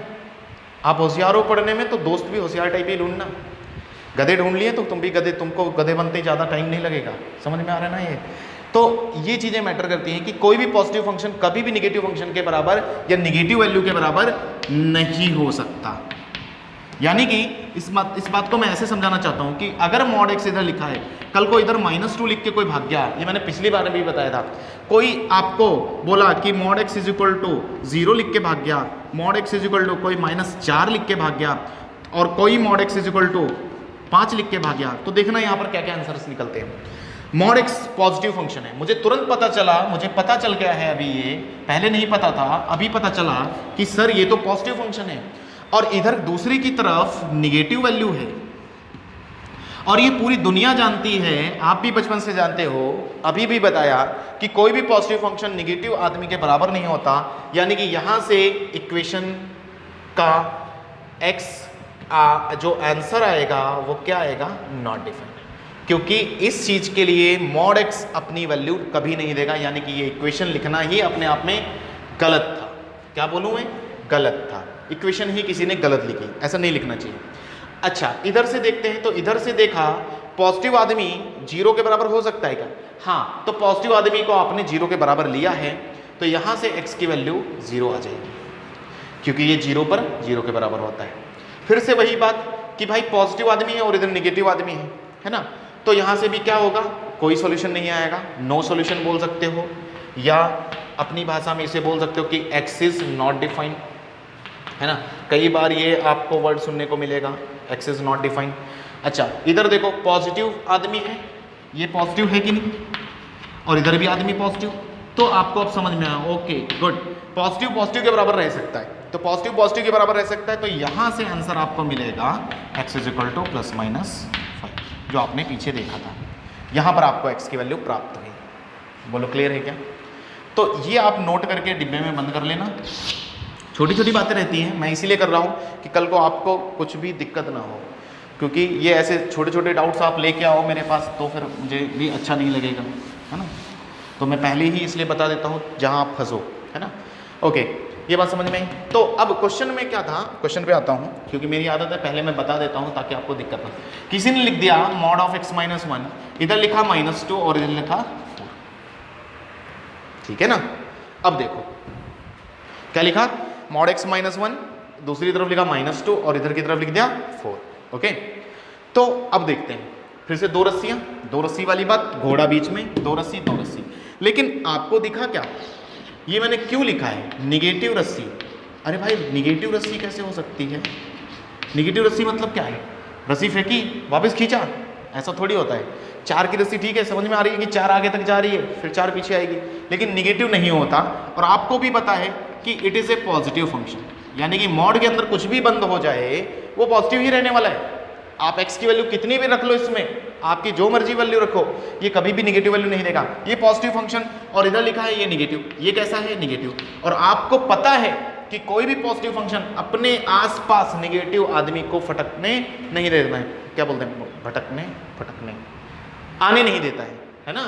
आप होशियार हो पढ़ने में तो दोस्त भी होशियार टाइप ही ढूंढना। गधे ढूंढ लिए तो तुम भी गधे, तुमको गधे बनते ज़्यादा टाइम नहीं लगेगा, समझ में आ रहा है ना ये। तो ये चीज़ें मैटर करती हैं कि कोई भी पॉजिटिव फंक्शन कभी भी निगेटिव फंक्शन के बराबर या निगेटिव वैल्यू के बराबर नहीं हो सकता। यानी कि इस बात को मैं ऐसे समझाना चाहता हूं कि अगर मॉड x इधर लिखा है, कल को इधर -2 लिख के कोई भाग गया, ये मैंने पिछली बार भी बताया था, कोई आपको बोला कि mod x is equal to 0 लिख के भाग गया, mod x is equal to कोई -4 लिख के भाग गया, और कोई mod x is equal to 5 लिख के भाग गया, तो देखना यहाँ पर क्या क्या आंसर्स निकलते हैं। मॉड x पॉजिटिव फंक्शन है, मुझे तुरंत पता चला, मुझे पता चल गया है अभी, ये पहले नहीं पता था, अभी पता चला कि सर ये तो पॉजिटिव फंक्शन है, और इधर दूसरी की तरफ निगेटिव वैल्यू है। और ये पूरी दुनिया जानती है, आप भी बचपन से जानते हो, अभी भी बताया कि कोई भी पॉजिटिव फंक्शन निगेटिव आदमी के बराबर नहीं होता, यानी कि यहाँ से इक्वेशन का x जो आंसर आएगा वो क्या आएगा, नॉट डिफाइंड, क्योंकि इस चीज के लिए मॉड x अपनी वैल्यू कभी नहीं देगा, यानी कि ये इक्वेशन लिखना ही अपने आप में गलत था। क्या बोलूं मैं, गलत था, इक्वेशन ही किसी ने गलत लिखी, ऐसा नहीं लिखना चाहिए। अच्छा इधर से देखते हैं, तो इधर से देखा पॉजिटिव आदमी 0 के बराबर हो सकता है क्या, हाँ, तो पॉजिटिव आदमी को आपने 0 के बराबर लिया है, तो यहां से x की वैल्यू 0 आ जाएगी, क्योंकि ये 0 पर 0 के बराबर होता है। फिर से वही बात कि भाई पॉजिटिव आदमी है और इधर निगेटिव आदमी है ना, तो यहां से भी क्या होगा, कोई सॉल्यूशन नहीं आएगा, नो सॉल्यूशन बोल सकते हो, या अपनी भाषा में इसे बोल सकते हो कि x इज नॉट डिफाइंड, है ना, कई बार ये आपको वर्ड सुनने को मिलेगा, x इज नॉट डिफाइंड। अच्छा इधर देखो पॉजिटिव आदमी है, ये पॉजिटिव है कि नहीं, और इधर भी आदमी पॉजिटिव, तो आपको अब समझ में आया, ओके गुड, पॉजिटिव पॉजिटिव के बराबर रह सकता है, तो पॉजिटिव पॉजिटिव के बराबर रह सकता है, तो यहां से आंसर आपको मिलेगा x इज इक्वल टू ±5, जो आपने पीछे देखा था, यहां पर आपको x की वैल्यू प्राप्त हुई। बोलो क्लियर है क्या। तो ये आप नोट करके डिब्बे में बंद कर लेना, छोटी छोटी बातें रहती हैं, मैं इसीलिए कर रहा हूँ कि कल को आपको कुछ भी दिक्कत ना हो, क्योंकि ये ऐसे छोटे छोटे डाउट्स आप लेके आओ मेरे पास तो फिर मुझे भी अच्छा नहीं लगेगा, है ना। तो मैं पहले ही इसलिए बता देता हूँ जहाँ आप फंसो, है ना। ओके ये बात समझ में आई। तो अब क्वेश्चन में क्या था, क्वेश्चन पे आता हूँ, क्योंकि मेरी आदत है पहले मैं बता देता हूँ ताकि आपको दिक्कत ना। किसी ने लिख दिया मॉड ऑफ x माइनस 1, इधर लिखा -2 और इधर लिखा 4, ठीक है ना। अब देखो क्या लिखा, मॉड x माइनस 1, दूसरी तरफ लिखा -2 और इधर की तरफ लिख दिया 4, ओके। तो अब देखते हैं फिर से दो रस्सियां, दो रस्सी वाली बात, घोड़ा बीच में, दो रस्सी दो रस्सी। लेकिन आपको दिखा क्या, ये मैंने क्यों लिखा है निगेटिव रस्सी। अरे भाई निगेटिव रस्सी कैसे हो सकती है? निगेटिव रस्सी मतलब क्या है? रस्सी फेंकी वापस खींचा, ऐसा थोड़ी होता है। 4 की रस्सी ठीक है, समझ में आ रही है कि 4 आगे तक जा रही है, फिर 4 पीछे आएगी, लेकिन निगेटिव नहीं होता। और आपको भी पता है कि it is a positive function, यानी कि मॉड के अंदर कुछ भी बंद हो जाए वो पॉजिटिव ही रहने वाला है। आप x की वैल्यू कितनी भी रख लो इसमें, आपकी जो मर्जी वैल्यू रखो, ये कभी भी निगेटिव वैल्यू नहीं देगा। ये पॉजिटिव फंक्शन और इधर लिखा है ये निगेटिव, ये कैसा है निगेटिव। और आपको पता है कि कोई भी पॉजिटिव फंक्शन अपने आसपास निगेटिव आदमी को फटकने नहीं देता है, क्या बोलते हैं, फटकने आने नहीं देता है ना।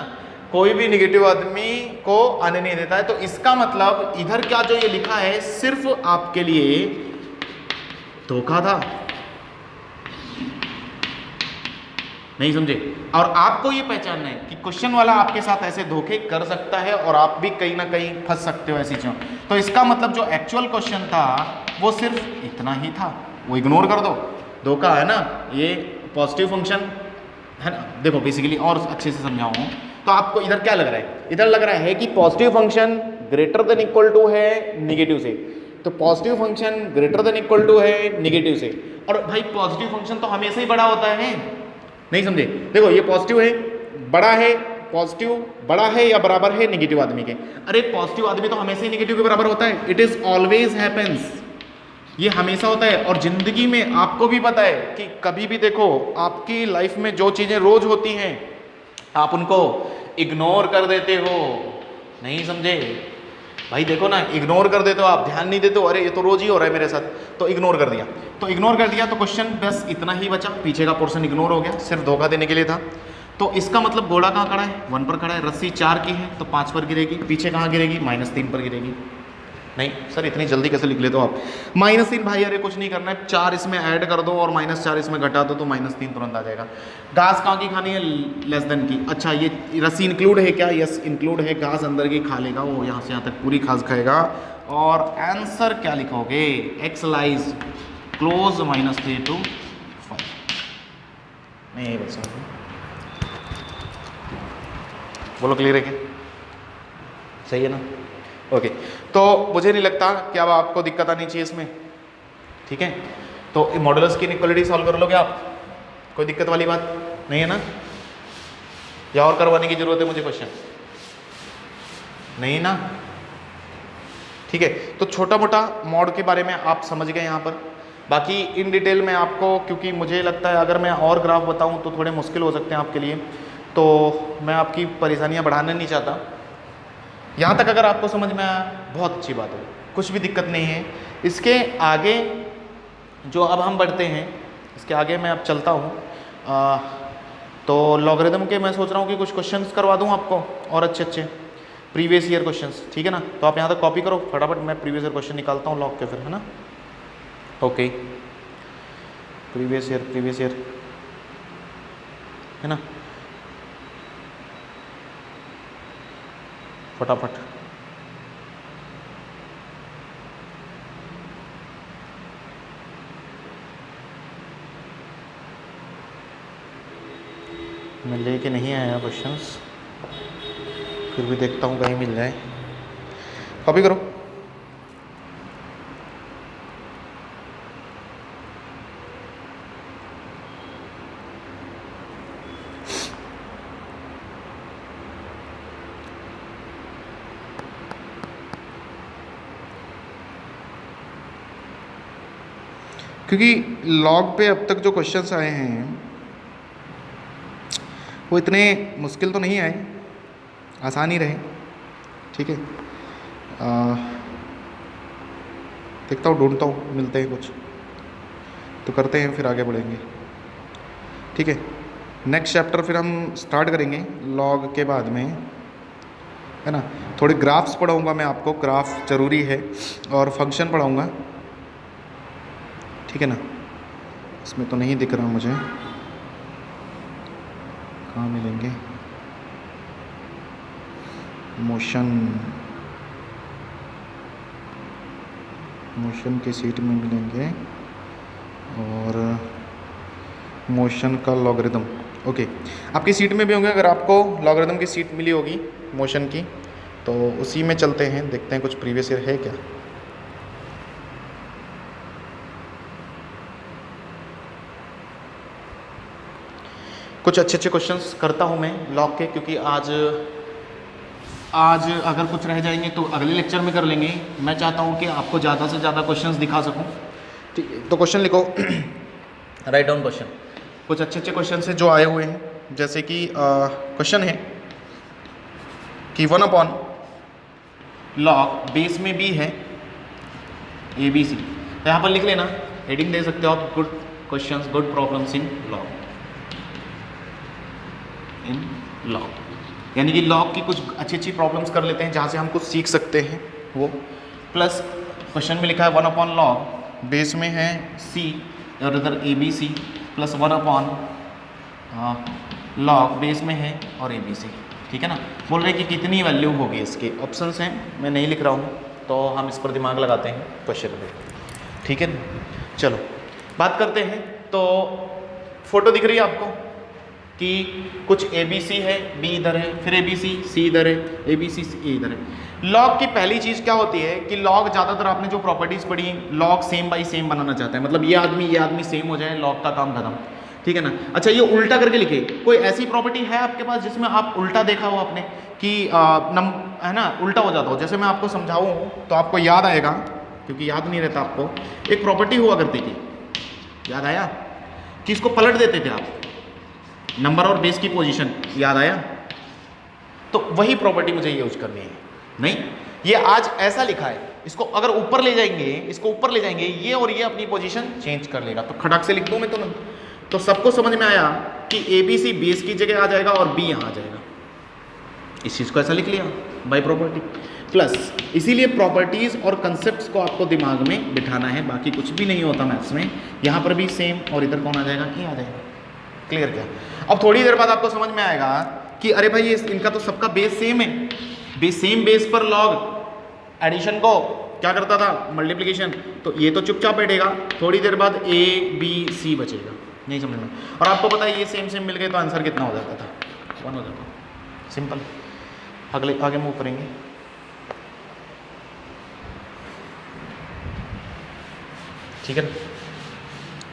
कोई भी निगेटिव आदमी को आने नहीं देता है। तो इसका मतलब इधर क्या जो ये लिखा है सिर्फ आपके लिए धोखा था, नहीं समझे। और आपको ये पहचानना है कि क्वेश्चन वाला आपके साथ ऐसे धोखे कर सकता है और आप भी कहीं ना कहीं फंस सकते हो ऐसी चीजों। तो इसका मतलब जो एक्चुअल क्वेश्चन था वो सिर्फ इतना ही था, वो इग्नोर कर दो। धोखा है ना, ये पॉजिटिव फंक्शन है ना। देखो बेसिकली और अच्छे से समझाऊं तो आपको इधर क्या लग रहा है, इधर लग रहा है कि positive function greater than equal to है निगेटिव से। तो positive function greater than equal to है निगेटिव से। और भाई पॉजिटिव फंक्शन तो हमेशा ही बड़ा होता है, नहीं समझे। देखो ये पॉजिटिव है, बड़ा है, पॉजिटिव बड़ा है या बराबर है निगेटिव आदमी के। अरे पॉजिटिव आदमी तो हमेशा ही निगेटिव के बराबर होता है, इट इज ऑलवेज हैपेंस, ये हमेशा होता है। और जिंदगी में आपको भी पता है कि कभी भी देखो आपकी लाइफ में जो चीजें रोज होती हैं आप उनको इग्नोर कर देते हो, नहीं समझे भाई। देखो ना, इग्नोर कर देते हो आप, ध्यान नहीं देते हो, अरे ये तो रोज ही हो रहा है मेरे साथ, तो इग्नोर कर दिया। तो इग्नोर कर दिया तो क्वेश्चन बस इतना ही बचा, पीछे का पोर्शन इग्नोर हो गया, सिर्फ धोखा देने के लिए था। तो इसका मतलब घोड़ा कहाँ खड़ा है, 1 पर खड़ा है, रस्सी 4 की है तो 5 पर गिरेगी, पीछे कहाँ गिरेगी, -3 पर गिरेगी। नहीं सर इतनी जल्दी कैसे लिख लेते हो आप, -3 भाई, अरे कुछ नहीं करना है, 4 इसमें ऐड कर दो और -4 इसमें घटा दो तो -3 तुरंत आ जाएगा। घास कहाँ की खानी है, लेस देन की। अच्छा ये रस्सी इंक्लूड है क्या, यस इंक्लूड है, घास अंदर की खा लेगा वो, यहाँ से यहाँ तक पूरी घास खाएगा। और आंसर क्या लिखोगे, एक्स लाइज क्लोज -3 to 5। मैं यही बता सकता हूँ, बोलो क्लियर है क्या, सही है ना। ओके तो मुझे नहीं लगता कि अब आपको दिक्कत आनी चाहिए इसमें, ठीक है। तो मॉडुलस की इनइक्वालिटी सॉल्व कर लोगे आप, कोई दिक्कत वाली बात नहीं है ना, या और करवाने की जरूरत है मुझे क्वेश्चन, नहीं ना, ठीक है। तो छोटा मोटा मॉड के बारे में आप समझ गए यहाँ पर। बाकी इन डिटेल में आपको, क्योंकि मुझे लगता है अगर मैं और ग्राफ बताऊँ तो थोड़े मुश्किल हो सकते हैं आपके लिए, तो मैं आपकी परेशानियाँ बढ़ाना नहीं चाहता। यहाँ तक अगर आपको समझ में आया बहुत अच्छी बात है, कुछ भी दिक्कत नहीं है। इसके आगे जो अब हम बढ़ते हैं, इसके आगे मैं अब चलता हूँ, तो लॉगरिदम के मैं सोच रहा हूँ कि कुछ क्वेश्चंस करवा दूँ आपको और अच्छे प्रीवियस ईयर क्वेश्चंस, ठीक है ना। तो आप यहाँ तक कॉपी करो फटाफट, मैं प्रीवियस ईयर क्वेश्चन निकालता हूँ लॉग के फिर, है ना। ओके प्रीवियस ईयर है ना, फटाफट। मैं लेके नहीं आया क्वेश्चंस, फिर भी देखता हूँ कहीं मिल जाए, कॉपी करो। क्योंकि लॉग पे अब तक जो क्वेश्चंस आए हैं वो इतने मुश्किल तो नहीं आए, आसान ही रहे, ठीक है। देखता हूँ, ढूंढता हूँ, मिलते हैं कुछ तो करते हैं, फिर आगे बढ़ेंगे, ठीक है। नेक्स्ट चैप्टर फिर हम स्टार्ट करेंगे लॉग के बाद में, है ना। थोड़े ग्राफ्स पढ़ाऊँगा मैं आपको, ग्राफ ज़रूरी है, और फंक्शन पढ़ाऊँगा, ठीक है ना। इसमें तो नहीं दिख रहा मुझे, कहाँ मिलेंगे, मोशन की सीट में मिलेंगे, और मोशन का लॉगरिदम, ओके। आपकी सीट में भी होंगे, अगर आपको लॉगरिदम की सीट मिली होगी मोशन की, तो उसी में चलते हैं, देखते हैं कुछ प्रीवियस ईयर है क्या। कुछ अच्छे अच्छे क्वेश्चंस करता हूँ मैं लॉग के, क्योंकि आज अगर कुछ रह जाएंगे तो अगले लेक्चर में कर लेंगे। मैं चाहता हूँ कि आपको ज़्यादा से ज़्यादा क्वेश्चंस दिखा सकूँ, ठीक है। तो क्वेश्चन लिखो, राइट डाउन क्वेश्चन। कुछ अच्छे अच्छे क्वेश्चन है जो आए हुए हैं, जैसे कि क्वेश्चन है कि 1 log बेस में बी है ABC, तो यहाँ पर लिख लेना, हेडिंग दे सकते हो आप, good questions, good problems in log, यानी कि लॉग की कुछ अच्छी अच्छी प्रॉब्लम्स कर लेते हैं जहाँ से हम कुछ सीख सकते हैं वो। प्लस क्वेश्चन में लिखा है 1 log बेस में है C और इधर ABC, प्लस 1 log बेस में है और ABC, ठीक है ना। बोल रहे हैं कि कितनी वैल्यू होगी इसके, ऑप्शंस हैं, मैं नहीं लिख रहा हूँ, तो हम इस पर दिमाग लगाते हैं क्वेश्चन में, ठीक है। चलो बात करते हैं। तो फोटो दिख रही है आपको कि कुछ ABC है, B इधर है, फिर ABC, C इधर है, ABC, C इधर है। लॉग की पहली चीज़ क्या होती है कि लॉग ज़्यादातर आपने जो प्रॉपर्टीज़ पढ़ी, लॉग सेम बाई सेम बनाना चाहता है, मतलब ये आदमी सेम हो जाए, लॉग का काम खत्म, ठीक है ना। अच्छा, ये उल्टा करके लिखे, कोई ऐसी प्रॉपर्टी है आपके पास जिसमें आप उल्टा देखा हो आपने कि है ना, उल्टा हो जाता हो। जैसे मैं आपको समझाऊँ तो आपको याद आएगा, क्योंकि याद नहीं रहता आपको, एक प्रॉपर्टी हुआ करती थी, याद आया, कि इसको पलट देते थे आप, नंबर और बेस की पोजीशन, याद आया। तो वही प्रॉपर्टी मुझे यूज करनी है। नहीं, ये आज ऐसा लिखा है, इसको अगर ऊपर ले जाएंगे, इसको ऊपर ले जाएंगे, ये और ये अपनी पोजीशन चेंज कर लेगा। तो खड़क से लिख दूं मैं, तो सबको समझ में आया कि ABC बेस की जगह आ जाएगा और B यहाँ आ जाएगा। इस चीज़ को ऐसा लिख लिया बाय प्रॉपर्टी। प्लस इसीलिए प्रॉपर्टीज और कंसेप्ट्स को आपको दिमाग में बिठाना है, बाकी कुछ भी नहीं होता मैथ्स में। यहाँ पर भी सेम, और इधर कौन आ जाएगा, ये आ जाएगा। क्लियर क्या? अब थोड़ी देर बाद आपको समझ में आएगा कि अरे भाई, ये इनका तो सबका बेस सेम है, सेम बेस पर लॉग एडिशन को क्या करता था, मल्टीप्लिकेशन, तो ये तो चुपचाप बैठेगा। थोड़ी देर बाद ABC बचेगा, नहीं समझ में। और आपको पता है ये सेम मिल गए तो आंसर कितना हो जाता था, 1 हो जाता। सिंपल। आगे मूव करेंगे। ठीक है,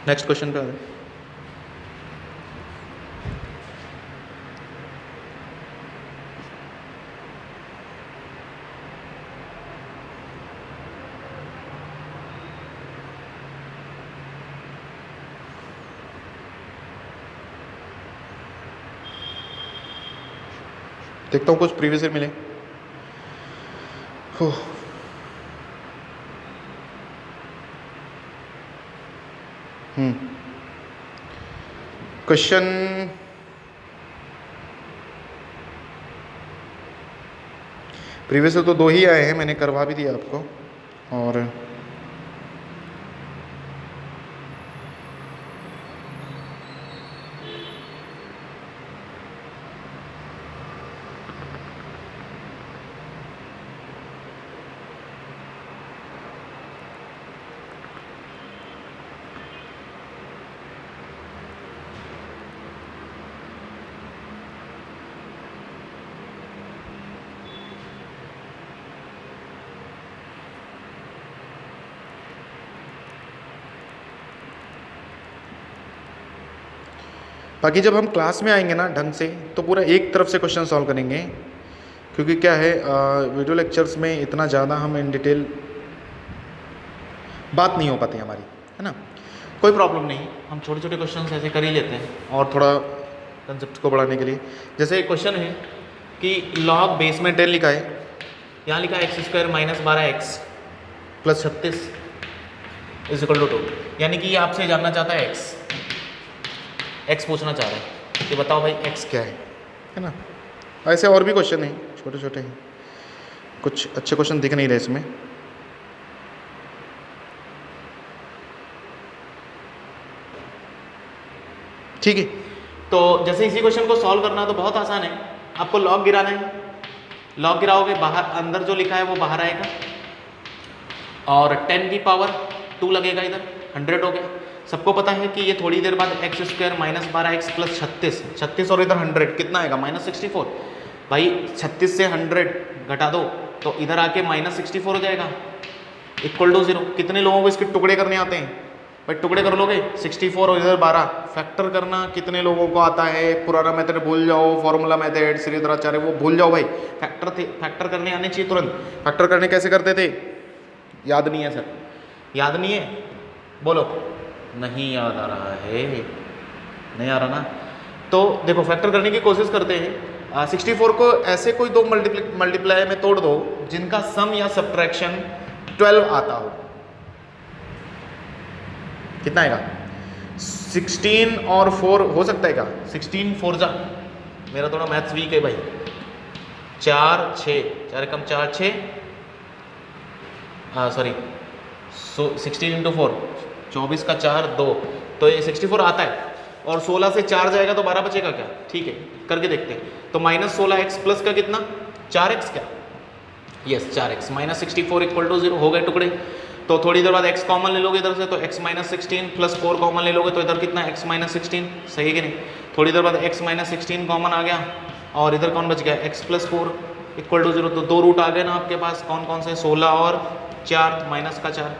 नेक्स्ट क्वेश्चन पे आ जाए। देखता हूँ कुछ प्रीवियस ईयर मिले। क्वेश्चन प्रीवियस ईयर तो 2 ही आए हैं, मैंने करवा भी दिया आपको। और बाकी जब हम क्लास में आएंगे ना ढंग से, तो पूरा एक तरफ से क्वेश्चन सॉल्व करेंगे, क्योंकि क्या है, वीडियो लेक्चर्स में इतना ज़्यादा हम इन डिटेल बात नहीं हो पाती हमारी, है ना। कोई प्रॉब्लम नहीं, हम छोटे छोटे क्वेश्चन ऐसे कर ही लेते हैं, और थोड़ा कंसेप्ट को बढ़ाने के लिए। जैसे एक क्वेश्चन है कि लॉग बेस में 10 लिखा है, यहाँ लिखा है x² - 12x + 36 = 2, यानी कि ये आपसे जानना चाहता है x पूछना चाह रहे हैं कि बताओ भाई x क्या है ना। ऐसे और भी क्वेश्चन हैं, छोटे छोटे हैं, कुछ अच्छे क्वेश्चन दिख नहीं रहे इसमें। ठीक है, तो जैसे इसी क्वेश्चन को सॉल्व करना तो बहुत आसान है। आपको लॉग गिराना है, लॉग गिराओगे, बाहर अंदर जो लिखा है वो बाहर आएगा, और 10 की पावर 2 लगेगा, इधर 100 हो गया। सबको पता है कि ये थोड़ी देर बाद x square minus 12x plus 36 और इधर 100 कितना आएगा -64। भाई 36 से 100 घटा दो तो इधर आके -64 हो जाएगा इक्वल टू 0। कितने लोगों को इसके टुकड़े करने आते हैं भाई? टुकड़े कर लोगे 64 और इधर 12। फैक्टर करना कितने लोगों को आता है? पुराना मेथड भूल जाओ, फॉर्मूला मेथड श्रीधराचार्य वो भूल जाओ भाई। फैक्टर करने आने चाहिए तुरंत। फैक्टर करने कैसे करते थे? याद नहीं है सर? याद नहीं है? बोलो नहीं याद आ रहा है, नहीं आ रहा ना? तो देखो फैक्टर करने की कोशिश करते हैं। 64 को ऐसे कोई दो मल्टीप्लाई में तोड़ दो जिनका सम या सब्ट्रैक्शन 12 आता हो। कितना आएगा? 16 और 4 हो सकता है क्या? 16 4 जा, मेरा थोड़ा मैथ्स वीक है भाई। 4 6 4 कम 4 6 सॉरी 16 इंटू 4 24 का 4 2 तो ये 64 आता है। और 16 से 4 जाएगा तो 12 बचेगा क्या? ठीक है करके देखते हैं। तो -16x प्लस का कितना? 4x क्या? यस 4x -64 इक्वल टू 0 हो गए टुकड़े। तो थोड़ी देर बाद x कॉमन ले लोगे इधर से तो x -16 प्लस 4 कॉमन ले लोगे तो इधर कितना x -16, सही है कि नहीं? थोड़ी देर बाद x -16 कॉमन आ गया और इधर कौन बच गया? x plus 4 equal to 0। तो दो रूट आ गए ना आपके पास, कौन कौन से? 16 और 4 माइनस का 4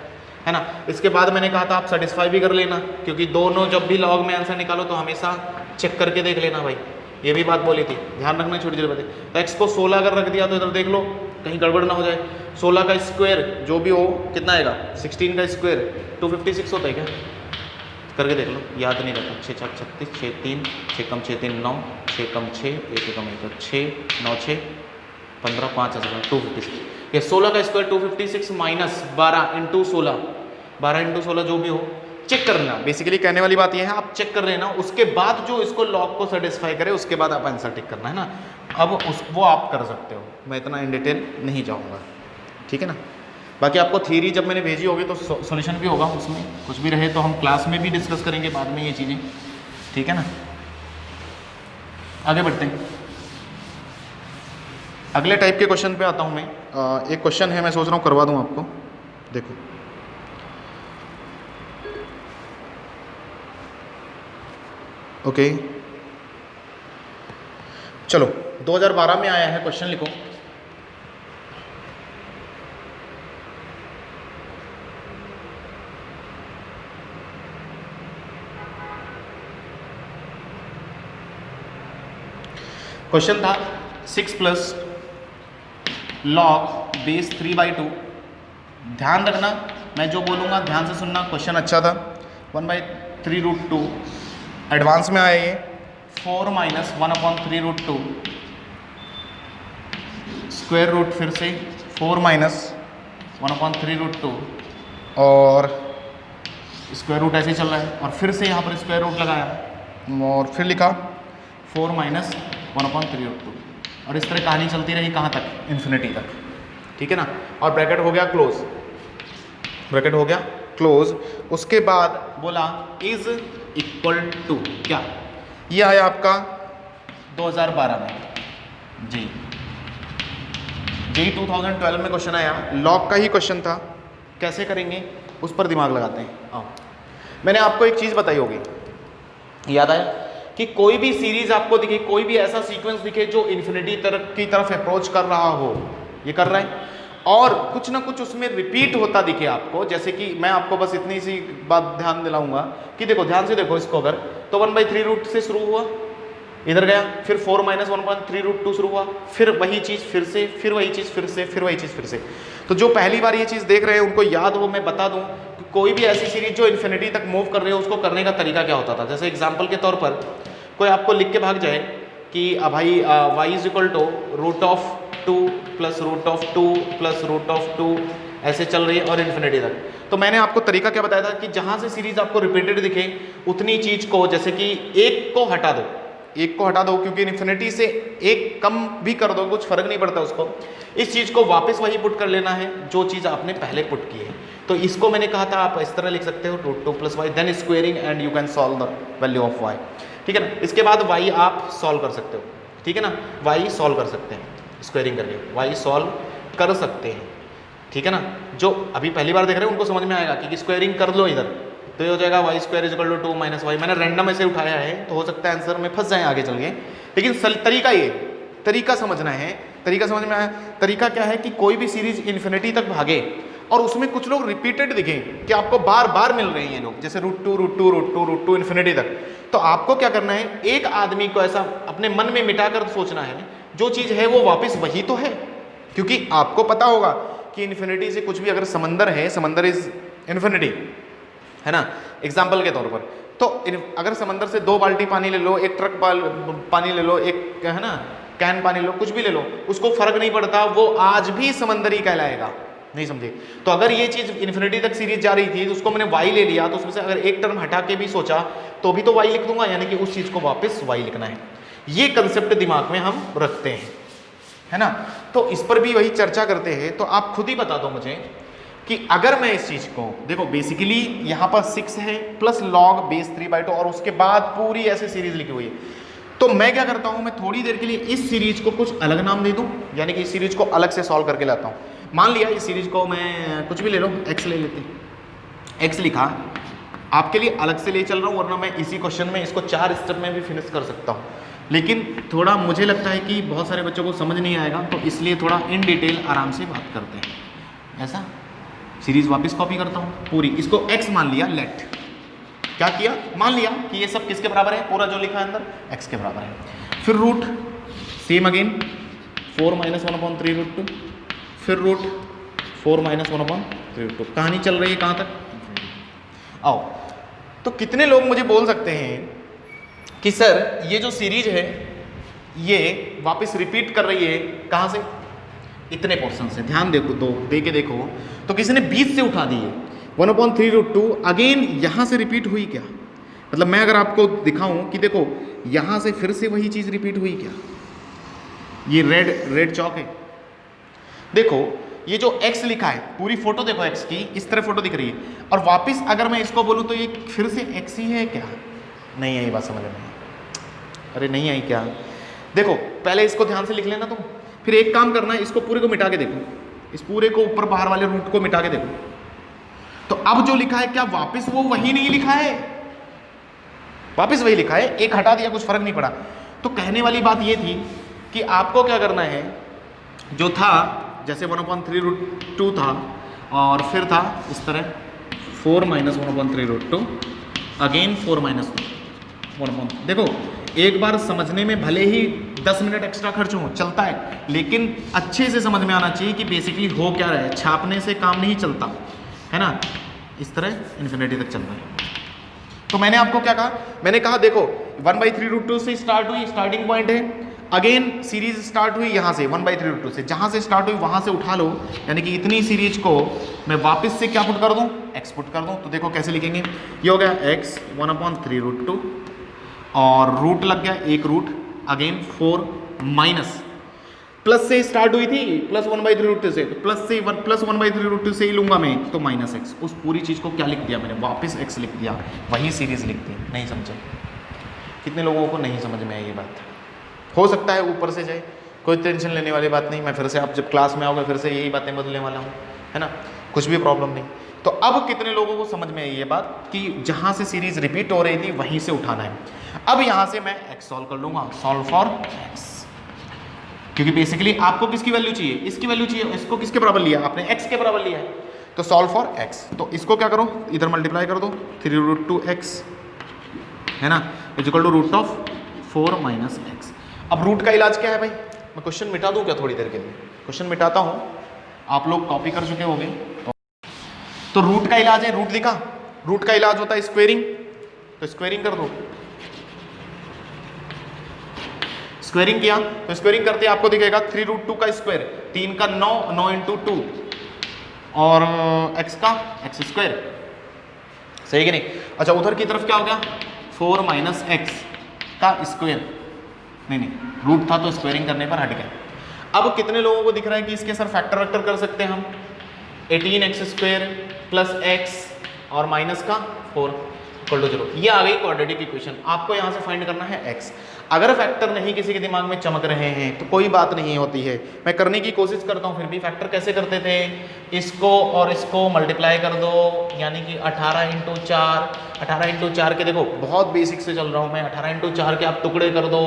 है ना। इसके बाद मैंने कहा था आप सेटिस्फाई भी कर लेना, क्योंकि दोनों जब भी लॉग में आंसर निकालो तो हमेशा चेक करके देख लेना भाई। ये भी बात बोली थी, ध्यान रखना छोटी छोटी बातें। तो x को 16 अगर रख दिया तो इधर देख लो कहीं गड़बड़ ना हो जाए। 16 का स्क्वायर जो भी हो कितना आएगा? 16 का स्क्वायर 256 होता है क्या? करके देख लो, याद नहीं रहता। 6 4 36 6 3 6 कम 6 3 9 6 कम 6 1 कम 1 6 9 6 15 5 256। ये 16 का स्क्वायर 256 माइनस 12 इंटू 16 12 इंटू 16 जो भी हो चेक करना। बेसिकली कहने वाली बात यह है आप चेक कर लेना, उसके बाद जो इसको लॉग को सेटिस्फाई करे उसके बाद आप आंसर टिक करना है ना। अब वो आप कर सकते हो, मैं इतना इन डिटेल नहीं जाऊँगा, ठीक है ना। बाकी आपको थ्योरी जब मैंने भेजी होगी तो सॉल्यूशन भी होगा, उसमें कुछ भी रहे तो हम क्लास में भी डिस्कस करेंगे बाद में ये चीज़ें, ठीक है ना। आगे बढ़ते हैं, अगले टाइप के क्वेश्चन पे आता हूँ मैं। एक क्वेश्चन है, मैं सोच रहा हूँ करवा दूँ आपको, देखो। ओके चलो 2012 में आया है क्वेश्चन, लिखो। क्वेश्चन था 6 प्लस लॉग बेस 3/2। ध्यान रखना, मैं जो बोलूँगा ध्यान से सुनना। क्वेश्चन अच्छा था। 1/3√2 एडवांस में आया ये। 4 माइनस 1/3√2 स्क्वायर रूट, फिर से 4 माइनस 1/3√2 और स्क्वायर रूट ऐसे चल रहा है और फिर से यहाँ पर स्क्वायर रूट लगाया और फिर लिखा 4 माइनस 1/3√2 और इस तरह कहानी चलती रही कहाँ तक? इन्फिनिटी तक, ठीक है ना। और ब्रैकेट हो गया क्लोज, ब्रैकेट हो गया क्लोज। उसके बाद बोला इज इक्वल टू क्या? ये आया आपका 2012 में जी 2012 में क्वेश्चन आया, लॉग का ही क्वेश्चन था। कैसे करेंगे उस पर दिमाग लगाते हैं। आओ, मैंने आपको एक चीज़ बताई होगी, याद आया कि कोई भी सीरीज आपको दिखे, कोई भी ऐसा सीक्वेंस दिखे जो इन्फिनिटी की तरफ अप्रोच कर रहा हो, ये कर रहा है, और कुछ ना कुछ उसमें रिपीट होता दिखे आपको। जैसे कि मैं आपको बस इतनी सी बात ध्यान दिलाऊंगा कि देखो, ध्यान से देखो इसको, अगर तो 1/3 से शुरू हुआ, इधर गया, फिर 4 माइनस 1/3√2 शुरू हुआ, फिर वही चीज़ फिर से, फिर वही चीज़ फिर से, फिर वही चीज़ फिर से। तो जो पहली बार ये चीज़ देख रहे हैं उनको याद हो, मैं बता दूं कि कोई भी ऐसी सीरीज जो इन्फिनिटी तक मूव कर रही हो उसको करने का तरीका क्या होता था। जैसे एग्जाम्पल के तौर पर कोई आपको लिख के भाग जाए कि भाई y is equal to √2 plus √2 plus √2 ऐसे चल रही है और इन्फिनिटी तक। तो मैंने आपको तरीका क्या बताया था कि जहाँ से सीरीज आपको रिपीटेड दिखे उतनी चीज़ को, जैसे कि एक को हटा दो, एक को हटा दो, क्योंकि इन्फिनिटी से एक कम भी कर दो कुछ फर्क नहीं पड़ता उसको। इस चीज़ को वापस वही पुट कर लेना है जो चीज़ आपने पहले पुट की है। तो इसको मैंने कहा था आप इस तरह लिख सकते हो √2 plus y, then squaring and you can solve the value of y, ठीक है ना। इसके बाद वाई आप सॉल्व कर सकते हो, ठीक है ना, वाई सॉल्व कर सकते हैं स्क्वेयरिंग करके, वाई सॉल्व कर सकते हैं, ठीक है ना। जो अभी पहली बार देख रहे हैं उनको समझ में आएगा कि स्क्वेयरिंग कर लो इधर, तो ये हो जाएगा y square is equal to 2 minus y. मैंने रैंडम ऐसे उठाया है तो हो सकता है आंसर में फंस जाए आगे चल के, लेकिन तरीका ये, तरीका समझना है, तरीका समझ में आया। तरीका क्या है कि कोई भी सीरीज इन्फिनिटी तक भागे और उसमें कुछ लोग रिपीटेड दिखें कि आपको बार बार मिल रहे हैं ये लोग, जैसे √2 √2 √2 √2 इन्फिनिटी तक, तो आपको क्या करना है, एक आदमी को ऐसा अपने मन में मिटाकर सोचना है जो चीज़ है वो वापस वही तो है, क्योंकि आपको पता होगा कि इन्फिनिटी से कुछ भी अगर समंदर है, समंदर इज इन्फिनिटी है ना, एग्जाम्पल के तौर पर, तो अगर समंदर से 2 बाल्टी पानी ले लो, एक ट्रक पानी ले लो, एक है ना कैन पानी लो, कुछ भी ले लो, उसको फर्क नहीं पड़ता, वो आज भी समंदरी कहलाएगा। नहीं समझे? तो अगर ये चीज इन्फिनिटी तक सीरीज जा रही थी तो उसको मैंने y ले लिया, तो उसमें से अगर एक टर्म हटा के भी सोचा तो भी तो y लिख दूंगा, यानी कि उस चीज को वापस y लिखना है। ये कंसेप्ट दिमाग में हम रखते हैं, है ना। तो इस पर भी वही चर्चा करते हैं। तो आप खुद ही बता दो मुझे कि अगर मैं इस चीज को देखो, बेसिकली यहाँ पर 6 है प्लस log बेस 3/2 और उसके बाद पूरी ऐसे सीरीज लिखी हुई है, तो मैं क्या करता हूँ, मैं थोड़ी देर के लिए इस सीरीज को कुछ अलग नाम दे दूँ, यानी कि इस सीरीज को अलग से सॉल्व करके लाता हूँ। मान लिया इस सीरीज को मैं कुछ भी ले लो, x ले लेते हैं, x लिखा, आपके लिए अलग से ले चल रहा हूँ, वरना मैं इसी क्वेश्चन में इसको 4 स्टेप में भी फिनिश कर सकता हूँ, लेकिन थोड़ा मुझे लगता है कि बहुत सारे बच्चों को समझ नहीं आएगा, तो इसलिए थोड़ा इन डिटेल आराम से बात करते हैं। ऐसा सीरीज वापस कॉपी करता हूँ पूरी, इसको x मान लिया, लेट क्या किया, मान लिया कि ये सब किसके बराबर है, पूरा जो लिखा है अंदर x के बराबर है। फिर रूट सेम अगेन 4 - 1/3 √2, फिर रूट 4 - 1/3 √2। कहानी चल रही है कहाँ तक, आओ। तो कितने लोग मुझे बोल सकते हैं कि सर ये जो सीरीज है ये वापस रिपीट कर रही है, कहाँ से, इतने पोर्शन से, ध्यान देखो, दे के देखो, तो किसी ने 20 से उठा दी है, 1/3 √2 अगेन यहाँ से रिपीट हुई क्या, मतलब मैं अगर आपको दिखाऊं कि देखो यहाँ से फिर से वही चीज़ रिपीट हुई क्या, ये रेड चौक है, देखो ये जो x लिखा है, पूरी फोटो देखो x की, इस तरह फोटो दिख रही है, और वापस अगर मैं इसको बोलूँ तो ये फिर से x ही है क्या, नहीं आई बात समझ में, अरे नहीं आई क्या, देखो पहले इसको ध्यान से लिख लेना तुम, फिर एक काम करना है, इसको पूरे को मिटा के देखो, इस पूरे को ऊपर बाहर वाले रूट को मिटा के देखो, तो अब जो लिखा है क्या वापस वो वही नहीं लिखा है, वापस वही लिखा है, एक हटा दिया कुछ फर्क नहीं पड़ा। तो कहने वाली बात ये थी कि आपको क्या करना है, जो था जैसे 1/3 √2 था और फिर था इस तरह 4 - 1/3 √2 अगेन 4 - 1/, देखो एक बार समझने में भले ही 10 मिनट एक्स्ट्रा खर्च हो, चलता है, लेकिन अच्छे से समझ में आना चाहिए कि बेसिकली हो क्या रहा है, छापने से काम नहीं चलता है ना, इस तरह इन्फिनिटी तक चल रहा है। तो मैंने आपको क्या कहा, मैंने कहा देखो 1/3 √2 से स्टार्ट हुई, स्टार्टिंग पॉइंट है, अगेन सीरीज स्टार्ट हुई यहाँ से 1/3 √2 से, जहाँ से स्टार्ट हुई वहाँ से उठा लो, यानी कि इतनी सीरीज को मैं वापस से क्या पुट कर दूँ, x पुट कर दूँ, तो देखो कैसे लिखेंगे, ये हो गया x 1/3 √2 और रूट लग गया एक रूट, अगेन 4 माइनस, प्लस से स्टार्ट हुई थी, प्लस 1/3 √2 से, तो प्लस से प्लस 1/3 √2 से ही लूंगा मैं, तो -x, उस पूरी चीज़ को क्या लिख दिया मैंने, वापस x लिख दिया, वही सीरीज लिख दी। नहीं समझे? कितने लोगों को नहीं समझ में आई ये बात? हो सकता है ऊपर से जाए, कोई टेंशन लेने वाली बात नहीं, मैं फिर से आप जब क्लास में आओगे फिर से यही बातें बदलने वाला हूँ, है ना, कुछ भी प्रॉब्लम नहीं। तो अब कितने लोगों को समझ में आई ये बात कि जहाँ से सीरीज रिपीट हो रही थी वहीं से उठाना है। अब यहाँ से मैं x सॉल्व कर लूँगा, सॉल्व फॉर x, क्योंकि बेसिकली आपको किसकी वैल्यू चाहिए, इसकी वैल्यू चाहिए, इसको किसके बराबर लिया आपने, x के बराबर लिया है, तो सॉल्व फॉर x, तो इसको क्या करो, इधर मल्टीप्लाई कर दो, 3 √2x है ना, इक्वल टू √4 - x। अब रूट का इलाज क्या है भाई, मैं क्वेश्चन मिटा दूं क्या थोड़ी देर के लिए, क्वेश्चन मिटाता हूं, आप लोग कॉपी कर चुके होंगे। तो रूट का इलाज है, रूट लिखा, रूट का इलाज होता है स्क्वेयरिंग, तो स्क्वेयरिंग कर दो, स्क्वेयरिंग किया तो स्क्वेयरिंग करते आपको दिखेगा 3 √2 का स्क्वायर, 3 का 9, 9 × 2 और x का x², सही कि नहीं। अच्छा उधर की तरफ क्या हो गया, 4 - x का स्क्वायर, नहीं रूट था तो स्क्वेयरिंग करने पर हट गया। अब कितने लोगों को दिख रहा है कि इसके सर फैक्टर वेक्टर कर सकते हैं हम, 18x² प्लस x और माइनस का 4 = 0, ये आ गई क्वाड्रेटिक इक्वेशन। आपको यहाँ से फाइंड करना है x। अगर फैक्टर नहीं किसी के दिमाग में चमक रहे हैं तो कोई बात नहीं होती है, मैं करने की कोशिश करता हूँ फिर भी। फैक्टर कैसे करते थे, इसको और इसको मल्टीप्लाई कर दो, यानी कि 18 इंटू 4, 18 इंटू 4 के, देखो बहुत बेसिक से चल रहा हूँ मैं, 18 इंटू 4 के आप टुकड़े कर दो।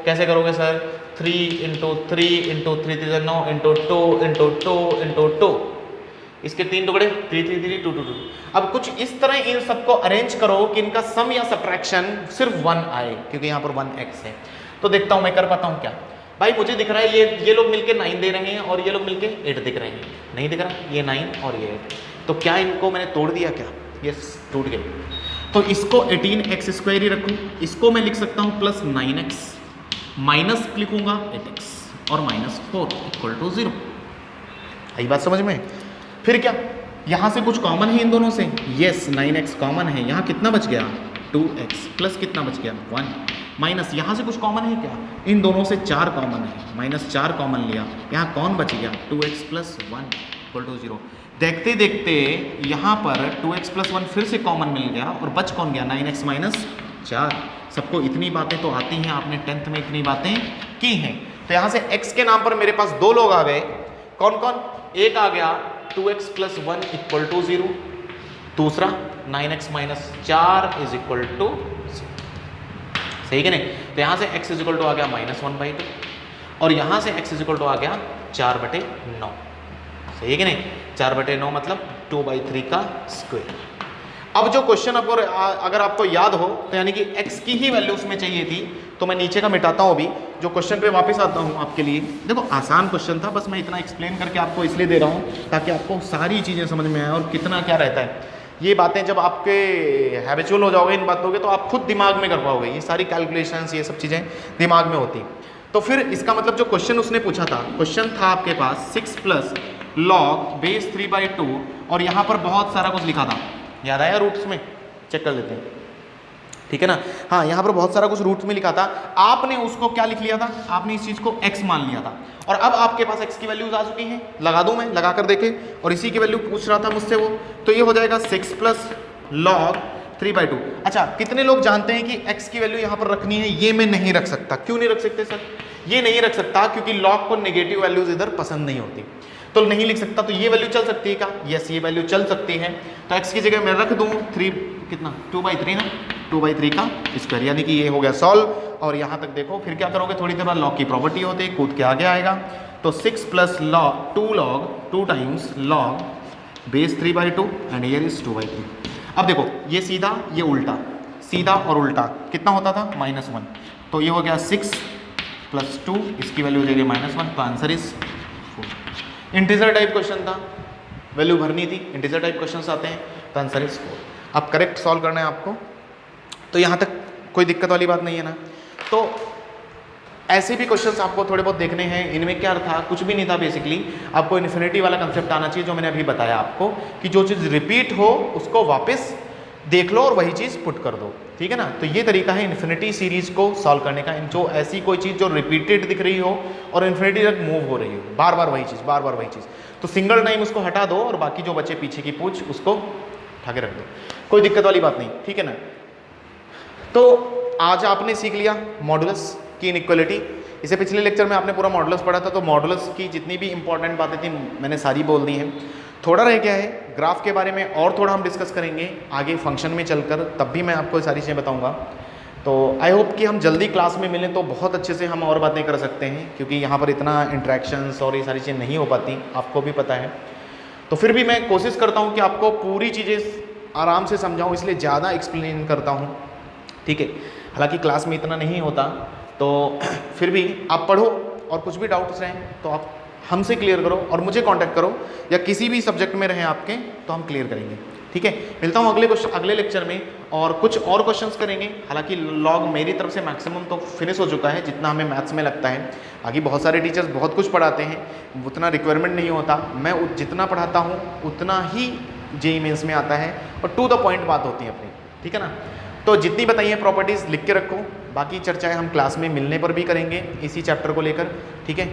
कैसे करोगे sir, 3 into 3 into 3 9 into 2 into 2 into 2, इसके 3 टुकड़े, 3 3 3 2 2 2। अब कुछ इस तरह इन सबको अरेंज करो कि इनका सम या सब्ट्रैक्शन सिर्फ 1 आए, क्योंकि यहाँ पर 1x है। तो देखता हूँ मैं कर पाता हूँ क्या। भाई मुझे दिख रहा है ये लोग मिलके 9 दे रहे हैं और ये लोग मिलके 8 दिख रहे हैं, नहीं दिख रहा, ये 9 और ये 8। तो क्या इनको मैंने तोड़ दिया क्या, यस टूट गए। तो इसको 18x² ही रखूँ, इसको मैं लिख सकता हूँ प्लस 9x, माइनस लिखूंगा 8x और माइनस 4 इक्वल टू 0। आई बात समझ में। फिर क्या, यहाँ से कुछ कॉमन है इन दोनों से, यस 9x कॉमन है, यहाँ कितना बच गया 2x, प्लस कितना बच गया 1, माइनस यहाँ से कुछ कॉमन है क्या, इन दोनों से 4 कॉमन है, माइनस 4 कॉमन लिया, यहाँ कौन बच गया 2x प्लस 1 इक्वल टू 0। देखते देखते यहाँ पर 2x प्लस 1 फिर से कॉमन मिल गया और बच कौन गया 9x माइनस 4। सबको इतनी बातें तो आती हैं, आपने 10th में इतनी बातें की हैं। तो यहाँ से x के नाम पर मेरे पास 2 लोग आ गए, कौन कौन, एक आ गया 2x प्लस 1 इक्वल टू 0, दूसरा 9x minus 4 is equal to 0, सही कि नहीं। तो यहाँ से x इज इक्वल टू आ गया -1/2 और यहाँ से x इज इक्वल टू आ गया 4/9, सही है कि नहीं। 4/9 मतलब 2/3 का स्क्वायर। अब जो क्वेश्चन आपको अगर आपको याद हो तो यानी कि x की ही वैल्यू उसमें चाहिए थी, तो मैं नीचे का मिटाता हूँ अभी, जो क्वेश्चन पे वापस आता हूँ आपके लिए। देखो आसान क्वेश्चन था, बस मैं इतना एक्सप्लेन करके आपको इसलिए दे रहा हूँ ताकि आपको सारी चीज़ें समझ में आए और कितना क्या रहता है। ये बातें जब आपके हैबिचुअल हो जाओगे इन बातों के, तो आप खुद दिमाग में कर पाओगे, ये सारी कैलकुलेशंस ये सब चीज़ें दिमाग में होती। तो फिर इसका मतलब जो क्वेश्चन उसने पूछा था, क्वेश्चन था आपके पास 6 प्लस लॉग बेस 3/2 और यहाँ पर बहुत सारा कुछ लिखा था, याद आया रूट्स में, चेक कर लेते हैं, ठीक है ना। हाँ यहाँ पर बहुत सारा कुछ रूट्स में लिखा था, आपने उसको क्या लिख लिया था, आपने इस चीज़ को x मान लिया था। और अब आपके पास x की वैल्यूज आ चुकी हैं, लगा दूं मैं, लगा कर देखे, और इसी की वैल्यू पूछ रहा था मुझसे वो, तो ये हो जाएगा 6 प्लस लॉग 3/2। अच्छा, कितने लोग जानते हैं कि x की वैल्यू यहाँ पर रखनी है, ये मैं नहीं रख सकता। क्यों नहीं रख सकते सर, ये नहीं रख सकता क्योंकि लॉग को नेगेटिव वैल्यूज इधर पसंद नहीं होती, तो नहीं लिख सकता। तो ये वैल्यू चल सकती है क्या, यस ये वैल्यू चल सकती है। तो x की जगह मैं रख दूं 3 कितना 2/3 ना, 2/3 का स्क्वायर, यानी कि ये हो गया सॉल्व। और यहाँ तक देखो, फिर क्या करोगे, थोड़ी देर बाद लॉग की प्रॉपर्टी होती है, कूद के आगे आएगा। तो 6 plus log 2 log 2 times log base 3/2 and here is 2/3। अब देखो ये सीधा ये उल्टा, सीधा और उल्टा कितना होता था -1, तो ये हो गया 6 प्लस 2, इसकी वैल्यू हो जाएगी -1, तो answer is 4। Integer type question था, वैल्यू भरनी थी, इंटीजर टाइप क्वेश्चन आते हैं, तो आंसर इज 4। अब करेक्ट सॉल्व करना है आपको, तो यहाँ तक कोई दिक्कत वाली बात नहीं है ना। तो ऐसे भी क्वेश्चंस आपको थोड़े बहुत देखने हैं। इनमें क्या था, कुछ भी नहीं था, बेसिकली आपको इन्फिनिटी वाला कंसेप्ट आना चाहिए, जो मैंने अभी बताया आपको कि जो चीज़ रिपीट हो उसको वापस देख लो और वही चीज़ पुट कर दो, ठीक है ना। तो ये तरीका है इन्फिनिटी सीरीज को सॉल्व करने का, जो ऐसी कोई चीज़ जो रिपीटेड दिख रही हो और इन्फिनिटी तक मूव हो रही हो, बार बार वही चीज़, बार बार वही चीज़, तो सिंगल टाइम उसको हटा दो और बाकी जो बचे पीछे की पूछ उसको उठा के रख दो, कोई दिक्कत वाली बात नहीं, ठीक है ना। तो आज आपने सीख लिया मॉडुलस की इनइक्वालिटी। इसे पिछले लेक्चर में आपने पूरा मॉडुलस पढ़ा था, तो मॉडुलस की जितनी भी इंपॉर्टेंट बातें थी मैंने सारी बोल दी हैं। थोड़ा रह गया है ग्राफ के बारे में, और थोड़ा हम डिस्कस करेंगे आगे फंक्शन में चलकर, तब भी मैं आपको सारी चीज़ें बताऊंगा। तो आई होप कि हम जल्दी क्लास में मिलें तो बहुत अच्छे से हम और बातें कर सकते हैं, क्योंकि यहाँ पर इतना इंट्रैक्शंस और ये सारी चीज़ें नहीं हो पाती, आपको भी पता है। तो फिर भी मैं कोशिश करता हूँ कि आपको पूरी चीज़ें आराम से समझाऊँ, इसलिए ज़्यादा एक्सप्लेन करता हूँ, ठीक है। हालांकि क्लास में इतना नहीं होता, तो फिर भी आप पढ़ो और कुछ भी डाउट्स रहें तो आप हमसे क्लियर करो और मुझे कांटेक्ट करो, या किसी भी सब्जेक्ट में रहें आपके तो हम क्लियर करेंगे, ठीक है। मिलता हूँ अगले लेक्चर में और कुछ और क्वेश्चंस करेंगे। हालांकि लॉग मेरी तरफ से मैक्सिमम तो फिनिश हो चुका है, जितना हमें मैथ्स में लगता है। आगे बहुत सारे टीचर्स बहुत कुछ पढ़ाते हैं, उतना रिक्वायरमेंट नहीं होता, मैं जितना पढ़ाता हूँ उतना ही जेईई मेंस में आता है और टू द पॉइंट बात होती है अपनी, ठीक है ना। तो जितनी बताइए प्रॉपर्टीज़ लिख के रखो, बाकी चर्चाएं हम क्लास में मिलने पर भी करेंगे इसी चैप्टर को लेकर, ठीक है।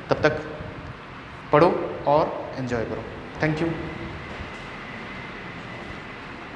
तब तक पढ़ो और एंजॉय करो। Thank you.